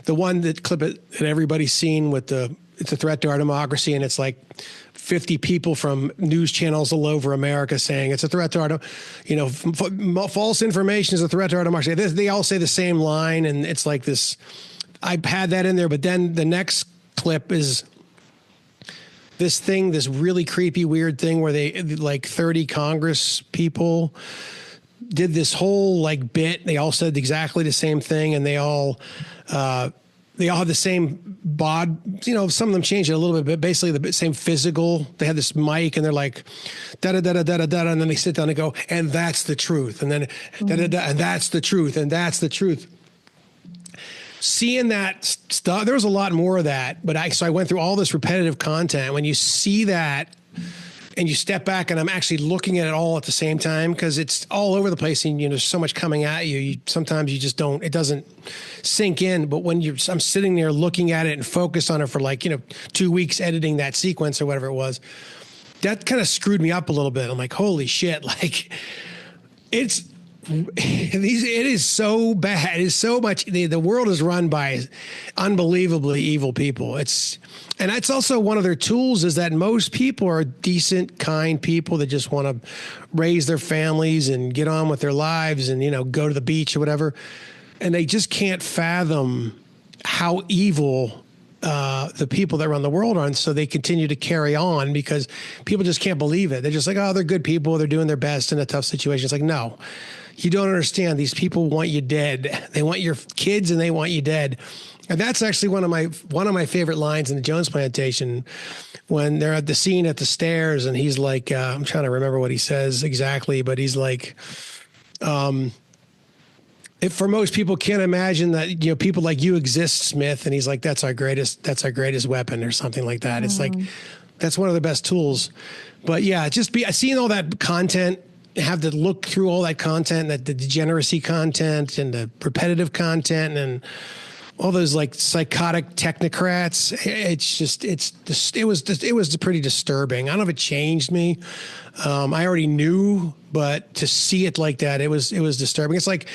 one that clip it that everybody's seen with it's a threat to our democracy. And it's like 50 people from news channels all over America saying it's a threat to our, you know, false information is a threat to our democracy. They all say the same line. And it's like this, I had that in there, but then the next clip is this really creepy, weird thing where they like 30 Congress people did this whole like bit. They all said exactly the same thing, and they all had the same bod. You know, some of them changed it a little bit, but basically the same physical. They had this mic, and they're like da da da da da da, and then they sit down and go, and that's the truth, and then da da da, and that's the truth, and that's the truth. Seeing that stuff, there was a lot more of that, but so I went through all this repetitive content. When you see that and you step back, and I'm actually looking at it all at the same time because it's all over the place, and you know, there's so much coming at you. Sometimes you just don't, it doesn't sink in. But when I'm sitting there looking at it and focused on it for like, you know, 2 weeks editing that sequence or whatever it was, that kind of screwed me up a little bit. I'm like, holy shit, like it is so bad. It's so much. The world is run by unbelievably evil people. And that's also one of their tools is that most people are decent, kind people that just want to raise their families and get on with their lives and, you know, go to the beach or whatever. And they just can't fathom how evil the people that run the world are. And so they continue to carry on because people just can't believe it. They're just like, oh, they're good people. They're doing their best in a tough situation. It's like, no. You don't understand. These people want you dead. They want your kids and they want you dead. And that's actually one of my favorite lines in the Jones Plantation when they're at the scene at the stairs and he's like, I'm trying to remember what he says exactly, but he's like, if for most people can't imagine that, you know, people like you exist, Smith. And he's like, that's our greatest weapon or something like that. It's like, that's one of the best tools. But yeah, just seeing all that content, have to look through all that content, that the degeneracy content and the repetitive content and all those like psychotic technocrats. It was pretty disturbing. I don't know if it changed me. I already knew, but to see it like that, it was disturbing. It's like,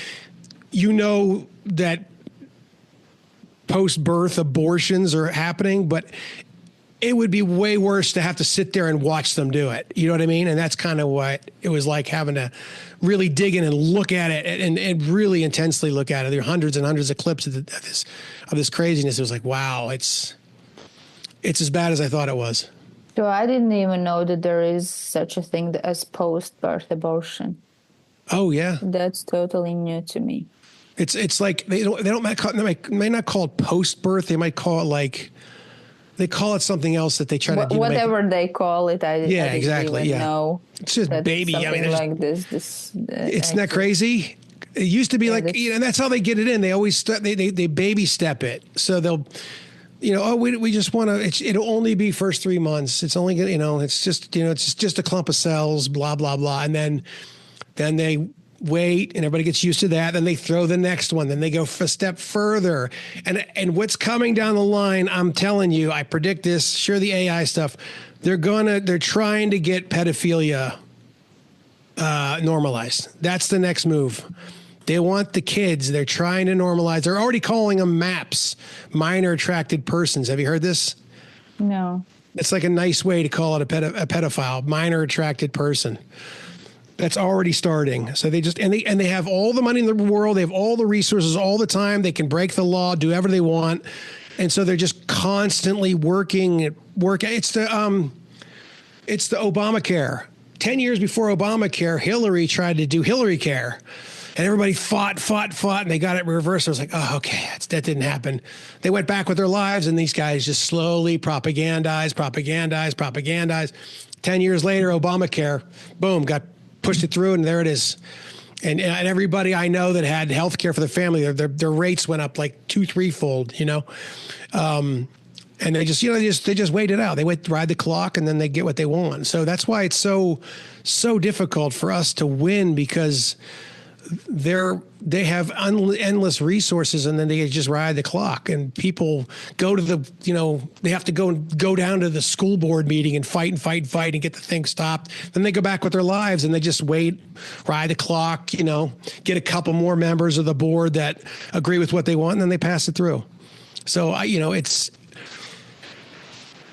you know, that post-birth abortions are happening, but it would be way worse to have to sit there and watch them do it. You know what I mean? And that's kind of what it was like, having to really dig in and look at it and really intensely look at it. There are hundreds and hundreds of clips of this craziness. It was like, wow, it's as bad as I thought it was. So I didn't even know that there is such a thing as post-birth abortion. Oh yeah, that's totally new to me. It's like they may not call it post-birth. They might call it like. They call it something else that they try to do. Whatever they call it, I didn't exactly. Even know. It's just baby. I mean, like this. It's not crazy. It used to be like, you know, and that's how they get it in. They always they baby step it. So they'll, you know, oh, we just want to. It'll only be first 3 months. It's only, you know, it's just a clump of cells. Blah blah blah, and then they wait and everybody gets used to that. Then they throw the next one. Then they go a step further. And what's coming down the line, I'm telling you, I predict this, sure, the AI stuff, they're trying to get pedophilia normalized. That's the next move. They want the kids. They're trying to normalize. They're already calling them MAPs, minor attracted persons. Have you heard this? No. It's like a nice way to call it a pedophile, minor attracted person. That's already starting. So they just, and they have all the money in the world. They have all the resources all the time. They can break the law, do whatever they want. And so they're just constantly working. It's the Obamacare. 10 years before Obamacare, Hillary tried to do Hillary Care. And everybody fought, and they got it reversed. I was like, oh, okay, that didn't happen. They went back with their lives, and these guys just slowly propagandized. 10 years later, Obamacare, boom, pushed it through, and there it is. And everybody I know that had health care for their family, their rates went up like 2-3-fold, and they just wait it out. They ride the clock, and then they get what they want. So that's why it's so difficult for us to win, because they have endless resources, and then they just ride the clock. And people go to they have to go down to the school board meeting and fight and get the thing stopped. Then they go back with their lives, and they just wait, ride the clock, get a couple more members of the board that agree with what they want, and then they pass it through. So it's.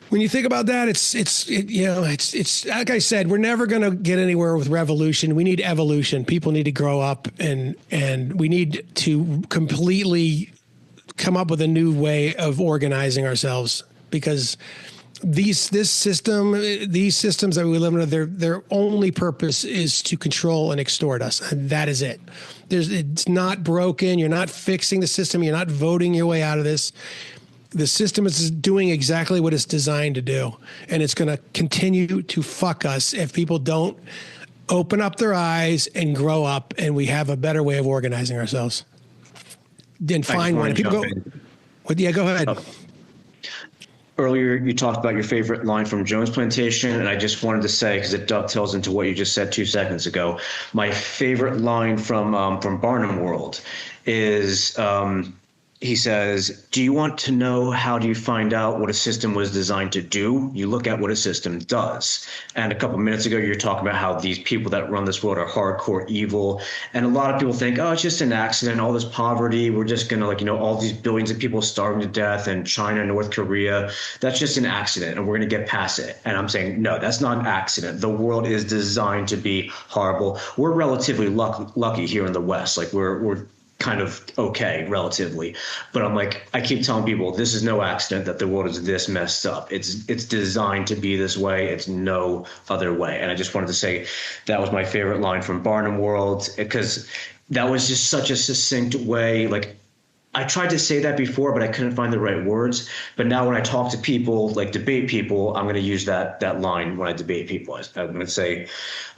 When you think about that, it's like I said, we're never going to get anywhere with revolution. We need evolution. People need to grow up, and we need to completely come up with a new way of organizing ourselves, because these systems that we live in, their only purpose is to control and extort us, and that is it. It's not broken. You're not fixing the system. You're not voting your way out of this. The system is doing exactly what it's designed to do, and it's going to continue to fuck us if people don't open up their eyes and grow up, and we have a better way of organizing ourselves. Then find one. People go. Yeah, go ahead. Earlier, you talked about your favorite line from Jones Plantation, and I just wanted to say, because it dovetails into what you just said 2 seconds ago, my favorite line from Barnum World is. He says, do you want to know how do you find out what a system was designed to do? You look at what a system does. And a couple minutes ago, you're talking about how these people that run this world are hardcore evil. And a lot of people think, oh, it's just an accident, all this poverty. We're just going to, all these billions of people starving to death in China, North Korea. That's just an accident, and we're going to get past it. And I'm saying, no, that's not an accident. The world is designed to be horrible. We're relatively lucky here in the West. Like we're kind of okay relatively, but I'm like, I keep telling people this is no accident that the world is this messed up. It's designed to be this way. It's no other way. And I just wanted to say that was my favorite line from Barnum World, because that was just such a succinct way. Like, I tried to say that before, but I couldn't find the right words. But now when I talk to people, like debate people, I'm going to use that line when I debate people. I'm going to say,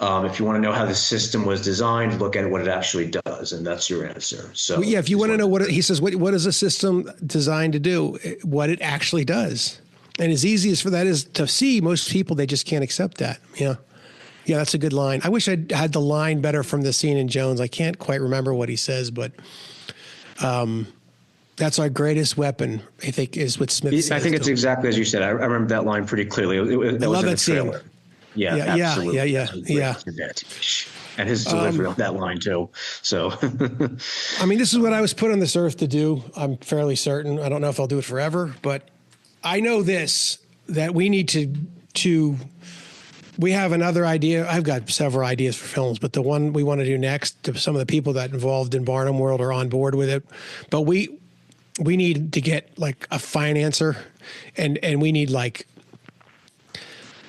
if you want to know how the system was designed, look at what it actually does, and that's your answer. So well, yeah, if you want to know he says, what is a system designed to do? What it actually does. And as easy as for that is to see, most people, they just can't accept that. Yeah. Yeah, that's a good line. I wish I had the line better from the scene in Jones. I can't quite remember what he says, but that's our greatest weapon, I think, is what Smith says. I think it's exactly as you said. I remember that line pretty clearly. That was in the trailer. Scene. Yeah, absolutely. Yeah. And his delivery on that line too. So, I mean, this is what I was put on this earth to do. I'm fairly certain. I don't know if I'll do it forever, but I know this, that we need to. We have another idea. I've got several ideas for films, but the one we want to do next, some of the people that involved in Barnum World are on board with it. But we need to get like a financer, and we need like,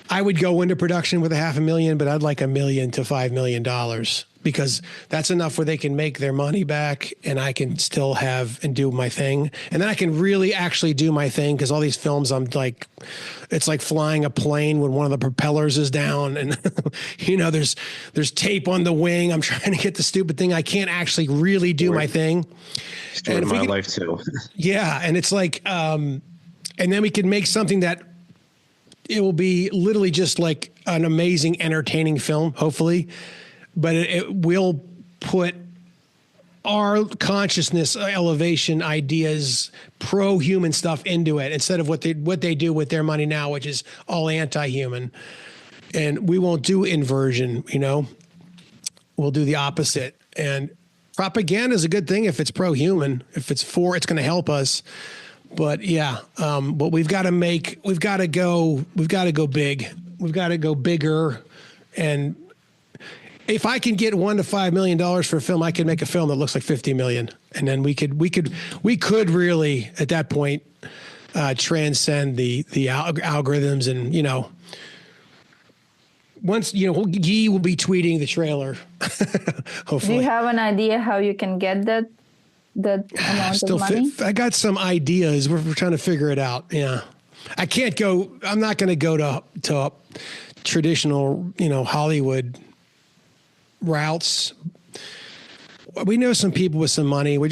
I would go into production with $500,000, but I'd like $1 million to $5 million, because that's enough where they can make their money back, and I can still have and do my thing. And then I can really actually do my thing, because all these films, I'm like, it's like flying a plane when one of the propellers is down, and there's tape on the wing. I'm trying to get the stupid thing. I can't actually really do my thing. Story of my life too. Yeah, and it's like, and then we can make something that it will be literally just like an amazing, entertaining film, hopefully. But it will put our consciousness elevation ideas, pro-human stuff into it instead of what they do with their money now, which is all anti-human. And we won't do inversion, we'll do the opposite. And propaganda is a good thing if it's pro-human. If it's it's going to help us. But yeah, but we've got to go big. We've got to go bigger. And if I can get $1 to $5 million for a film, I could make a film that looks like 50 million. And then we could really at that point transcend the algorithms. And once Guy will be tweeting the trailer. Hopefully. Do you have an idea how you can get that amount of money? I got some ideas. We're trying to figure it out. Yeah, I'm not going to go to traditional Hollywood routes. We know some people with some money. We're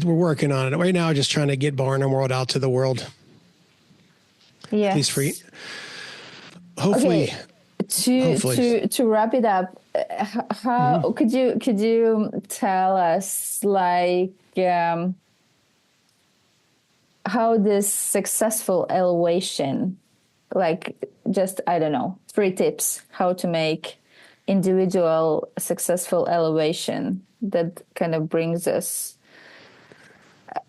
working on it right now. Just trying to get Barnum World out to the world. Yeah, he's free. Hopefully. Okay. To wrap it up, how could you tell us how this successful elevation, just I don't know, 3 tips how to make individual successful elevation that kind of brings us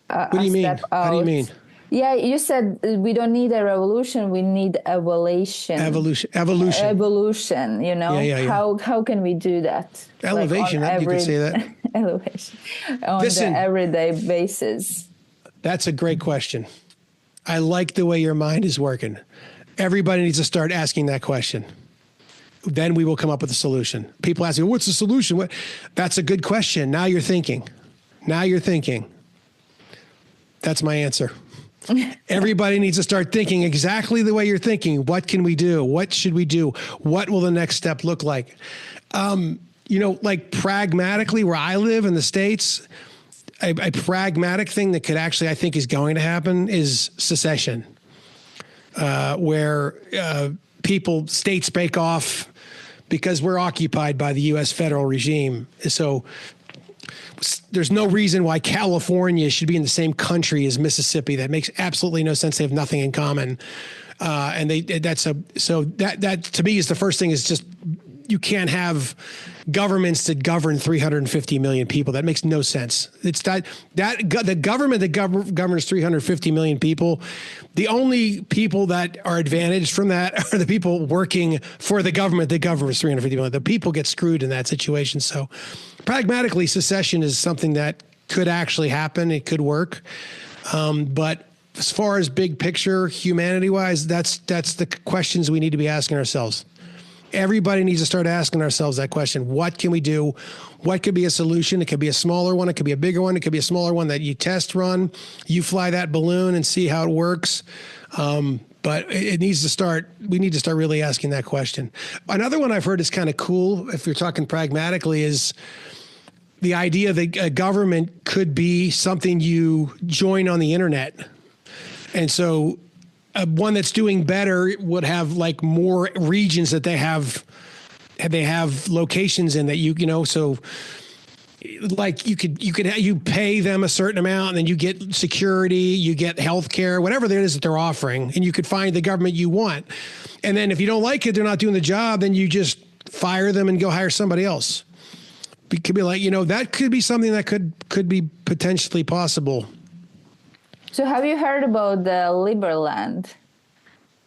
what do you mean? How do you mean? Yeah, you said we don't need a revolution, we need evolution. Evolution. Yeah. How can we do that? Elevation, you could say that. Elevation on the everyday basis. That's a great question. I like the way your mind is working. Everybody needs to start asking that question. Then we will come up with a solution. People ask me, what's the solution? That's a good question. Now you're thinking. That's my answer. Everybody needs to start thinking exactly the way you're thinking. What can we do? What should we do? What will the next step look like? Pragmatically, where I live in the States, a pragmatic thing that could actually, I think, is going to happen is secession, where states break off because we're occupied by the U.S. federal regime. So there's no reason why California should be in the same country as Mississippi. That makes absolutely no sense. They have nothing in common. That to me is the first thing is just, you can't have governments that govern 350 million people. That makes no sense. It's the government that governs 350 million people. The only people that are advantaged from that are the people working for the government that governs 350 million. The people get screwed in that situation. So pragmatically, secession is something that could actually happen. It could work. But as far as big picture, humanity-wise, that's the questions we need to be asking ourselves. Everybody needs to start asking ourselves that question. What can we do? What could be a solution? It could be a smaller one. It could be a bigger one. It could be a smaller one that you test run. You fly that balloon and see how it works. But it needs to start. We need to start really asking that question. Another one I've heard is kind of cool, if you're talking pragmatically, is the idea that a government could be something you join on the internet. And so one that's doing better would have more regions that they have locations in that you pay them a certain amount and then you get security, you get healthcare, whatever it is that they're offering, and you could find the government you want. And then if you don't like it, they're not doing the job, then you just fire them and go hire somebody else. It could be that could be something that could be potentially possible. So have you heard about the Liberland?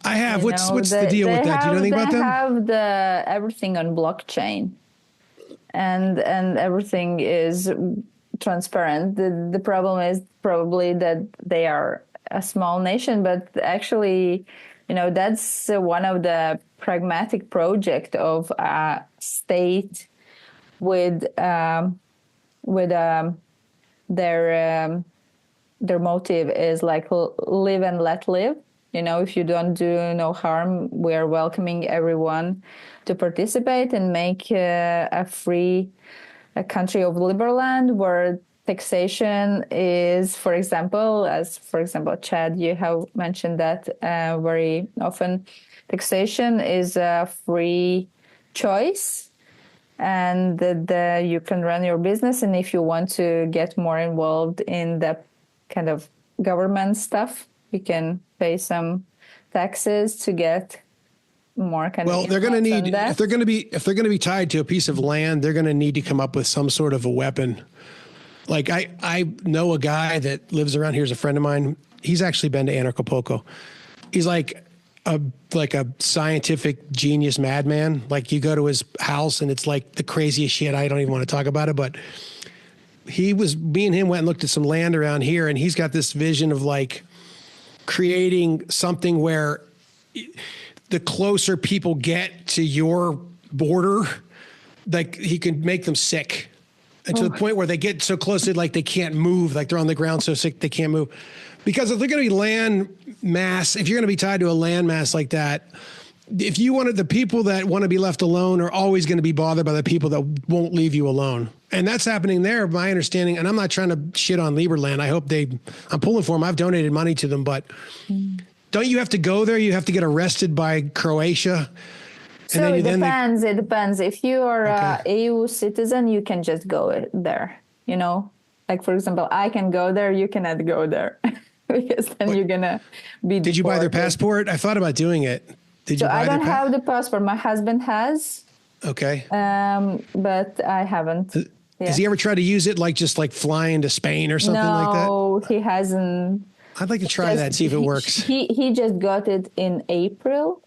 I have. What's the deal with that? Do you know anything about them? They have everything on blockchain, and everything is transparent. The problem is probably that they are a small nation, but actually, that's one of the pragmatic project of a state with their motive is live and let live. If you don't do no harm, we are welcoming everyone to participate and make a free country of Liberland where taxation is, for example, Chad, you have mentioned that very often, taxation is a free choice. and you can run your business. And if you want to get more involved in the kind of government stuff, you can pay some taxes to get more kind of. Well, they're going to need, if they're going to be tied to a piece of land, they're going to need to come up with some sort of a weapon. Like I know a guy that lives around here, is a friend of mine. He's actually been to Anarchapulco. He's like a scientific genius madman. Like you go to his house and it's like the craziest shit. I don't even want to talk about it, but me and him went and looked at some land around here, and he's got this vision of like creating something where the closer people get to your border, like he can make them sick. And to the point where they get so close that like they can't move, like they're on the ground so sick they can't move. Because if they're going to be land mass, if you're going to be tied to a land mass like that, if you wanted, the people that want to be left alone are always going to be bothered by the people that won't leave you alone. And that's happening there, my understanding. And I'm not trying to shit on Lieberland. I hope I'm pulling for them. I've donated money to them, but don't you have to go there? You have to get arrested by Croatia. So it depends. It depends. If you are a EU citizen, you can just go there. You know, like for example, I can go there. You cannot go there because then you're gonna be. Did you buy their passport? I thought about doing it. Did you? So I don't have the passport. My husband has. Okay. But I haven't. Has he ever tried to use it, like just like flying to Spain or something like that? No, he hasn't. I'd like to try that, see if it works. He just got it in April.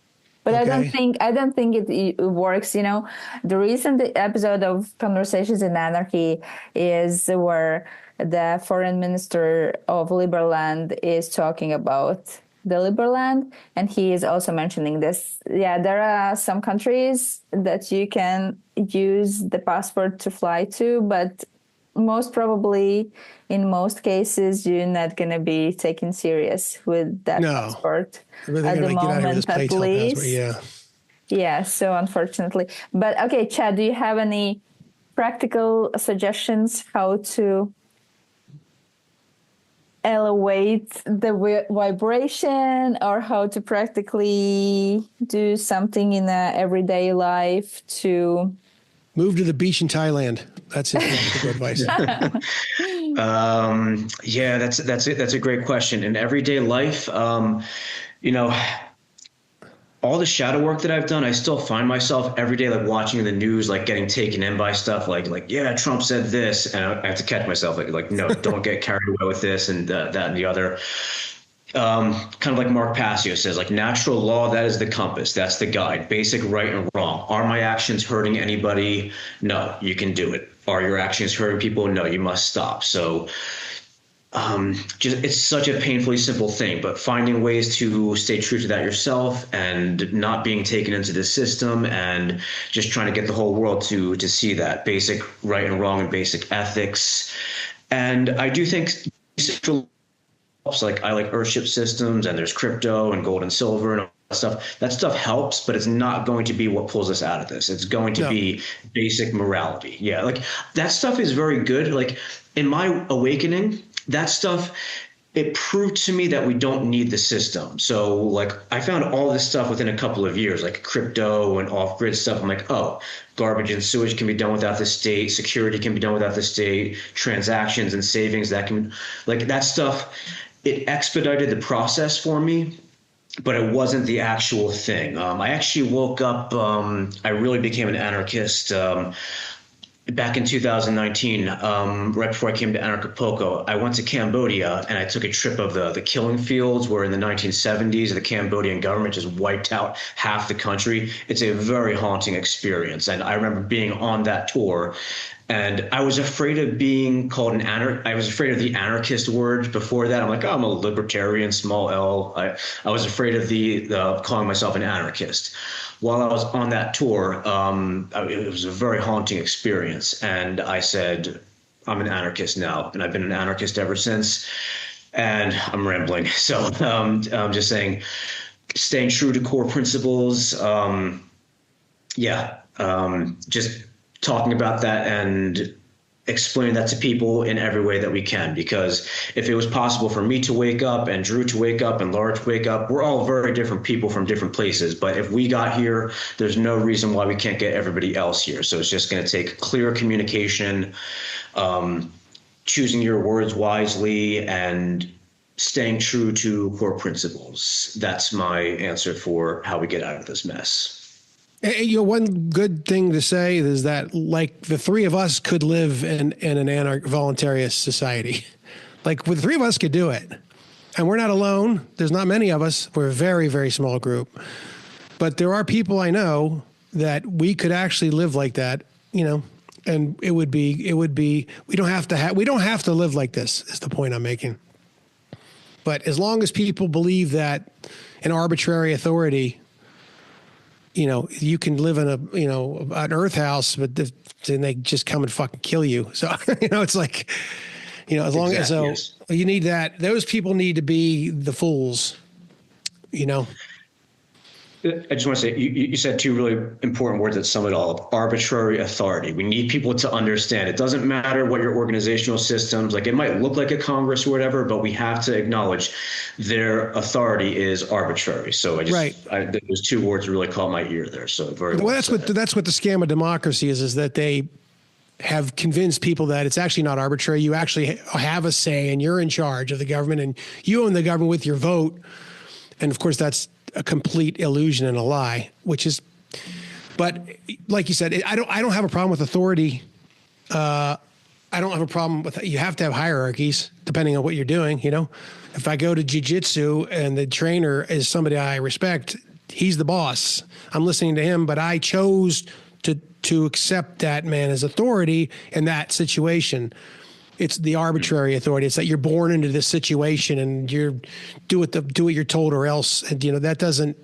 But I don't think it works. You know, the recent episode of Conversations in Anarchy is where the foreign minister of Liberland is talking about the Liberland, and he is also mentioning this. Yeah, there are some countries that you can use the passport to fly to, but most probably in most cases you're not going to be taken serious with that passport at the moment, at least. Yeah, so unfortunately. But okay, Chad, do you have any practical suggestions how to elevate the vibration, or how to practically do something in everyday life to move to the beach in Thailand? That's it. That's good advice. Yeah, that's a great question. In everyday life, you know, all the shadow work that I've done, I still find myself every day like watching the news, like getting taken in by stuff like yeah, Trump said this, and I have to catch myself like no, don't get carried away with this and that and the other. Kind of like Mark Passio says, like natural law, that is the compass, that's the guide, basic right and wrong. Are my actions hurting anybody? No, you can do it. Are your actions hurting people? No, you must stop. So just it's such a painfully simple thing, but finding ways to stay true to that yourself and not being taken into the system, and just trying to get the whole world to see that basic right and wrong and basic ethics. And I do think like I like Earthship systems, and there's crypto and gold and silver and all that stuff. That stuff helps, but it's not going to be what pulls us out of this. It's going to be basic morality. Yeah, like that stuff is very good. Like in my awakening, that stuff, it proved to me that we don't need the system. So like I found all this stuff within a couple of years, like crypto and off-grid stuff. I'm like, oh, garbage and sewage can be done without the state. Security can be done without the state. Transactions and savings, that can, like that stuff, it expedited the process for me, but it wasn't the actual thing. I actually woke up, I really became an anarchist back in 2019, right before I came to Anarchapulco. I went to Cambodia and I took a trip of the killing fields where in the 1970s, the Cambodian government just wiped out half the country. It's a very haunting experience. And I remember being on that tour, and I was afraid of being called an I was afraid of the anarchist word before that. I'm like, oh, I'm a libertarian, small L. I was afraid of the calling myself an anarchist. While I was on that tour, it was a very haunting experience. And I said, I'm an anarchist now. And I've been an anarchist ever since. And I'm rambling. So I'm just saying, staying true to core principles. Just talking about that and explain that to people in every way that we can, because if it was possible for me to wake up and Drew to wake up and Laura to wake up, we're all very different people from different places. But if we got here, there's no reason why we can't get everybody else here. So it's just going to take clear communication, choosing your words wisely, and staying true to core principles. That's my answer for how we get out of this mess. One good thing to say is that, like, the three of us could live in an voluntarist society. Like, the three of us could do it. And we're not alone. There's not many of us. We're a very, very small group. But there are people I know that we could actually live like that, and it would be, we don't have to live like this, is the point I'm making. But as long as people believe that an arbitrary authority, you can live in an earth house, but then they just come and fucking kill you. So, it's like, as long as, yes. You need that. Those people need to be the fools, I just want to say, you said two really important words that sum it all up: arbitrary authority. We need people to understand it doesn't matter what your organizational systems, like, it might look like a Congress or whatever, but we have to acknowledge their authority is arbitrary. So those two words really caught my ear there. So very well. That's what the scam of democracy is that they have convinced people that it's actually not arbitrary. You actually have a say, and you're in charge of the government, and you own the government with your vote. And of course, that's a complete illusion and a lie, but like you said, I don't have a problem with authority. I don't have a problem with, you have to have hierarchies depending on what you're doing. If I go to jiu-jitsu and the trainer is somebody I respect, he's the boss. I'm listening to him, but I chose to accept that man as authority in that situation. It's the arbitrary authority. It's that you're born into this situation and you do what you're told, or else. And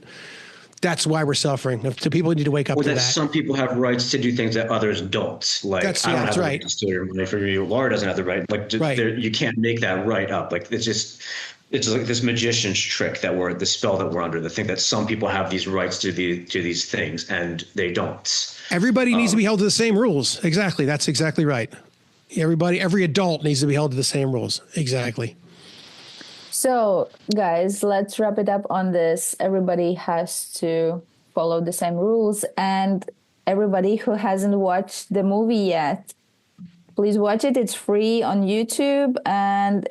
that's why we're suffering. The people need to wake up to that. Some people have rights to do things that others don't. Like, I don't have the right to steal your money from you. Laura doesn't have the right. Like, you can't make that right up. Like, it's like this magician's trick the spell that we're under. The thing that some people have these rights to these things and they don't. Everybody needs to be held to the same rules. Exactly. That's exactly right. Every adult needs to be held to the same rules. Exactly. So, guys, let's wrap it up on this. Everybody has to follow the same rules. And everybody who hasn't watched the movie yet, please watch it. It's free on YouTube. And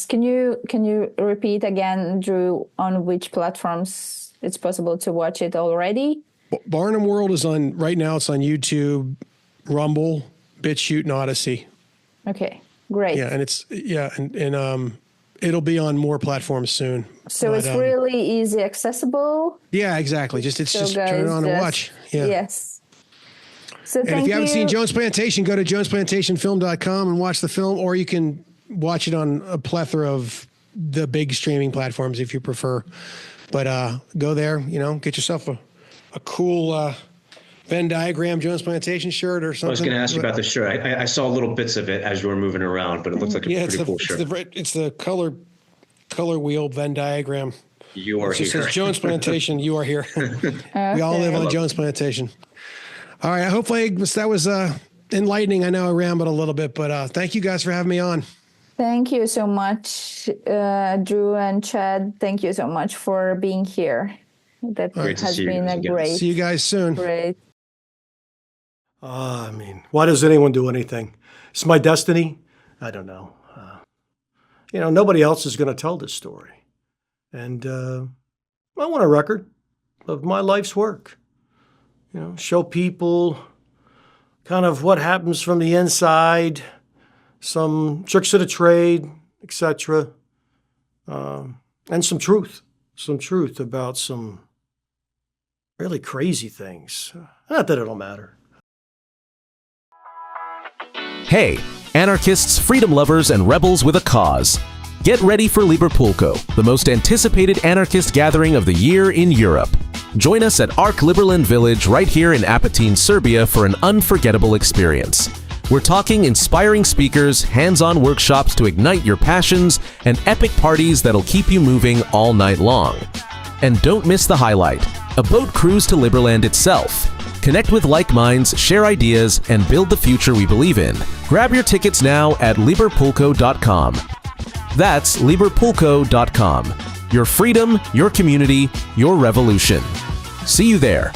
can you repeat again, Drew, on which platforms it's possible to watch it already? Barnum World is right now it's on YouTube, Rumble, BitChute, and Odyssey. Okay, great. Yeah, and it'll be on more platforms soon. So it's really easy accessible. Yeah, exactly. Just turn it on and watch. Yeah. Yes. So and if you haven't seen Jones Plantation, go to jonesplantationfilm.com and watch the film, or you can watch it on a plethora of the big streaming platforms if you prefer. But go there, get yourself a cool Venn diagram Jones Plantation shirt or something. I was going to ask you about the shirt. I saw little bits of it as you were moving around, but it looks like a pretty cool shirt. It's the color wheel Venn diagram. You are here. It says Jones Plantation. You are here. We all live on Jones Plantation. All right. Hopefully that was enlightening. I know I rambled a little bit, but thank you guys for having me on. Thank you so much, Drew and Chad. Thank you so much for being here. That has been a great. See you guys soon. Great. Why does anyone do anything? It's my destiny. I don't know. Nobody else is going to tell this story. And I want a record of my life's work. Show people kind of what happens from the inside, some tricks of the trade, etc. And some truth about some really crazy things. Not that it'll matter. Hey, anarchists, freedom lovers, and rebels with a cause. Get ready for Librepulco, the most anticipated anarchist gathering of the year in Europe. Join us at Arc Liberland Village right here in Apatin, Serbia for an unforgettable experience. We're talking inspiring speakers, hands-on workshops to ignite your passions, and epic parties that'll keep you moving all night long. And don't miss the highlight, a boat cruise to Liberland itself. Connect with like minds, share ideas, and build the future we believe in. Grab your tickets now at librepulco.com. That's librepulco.com. Your freedom, your community, your revolution. See you there.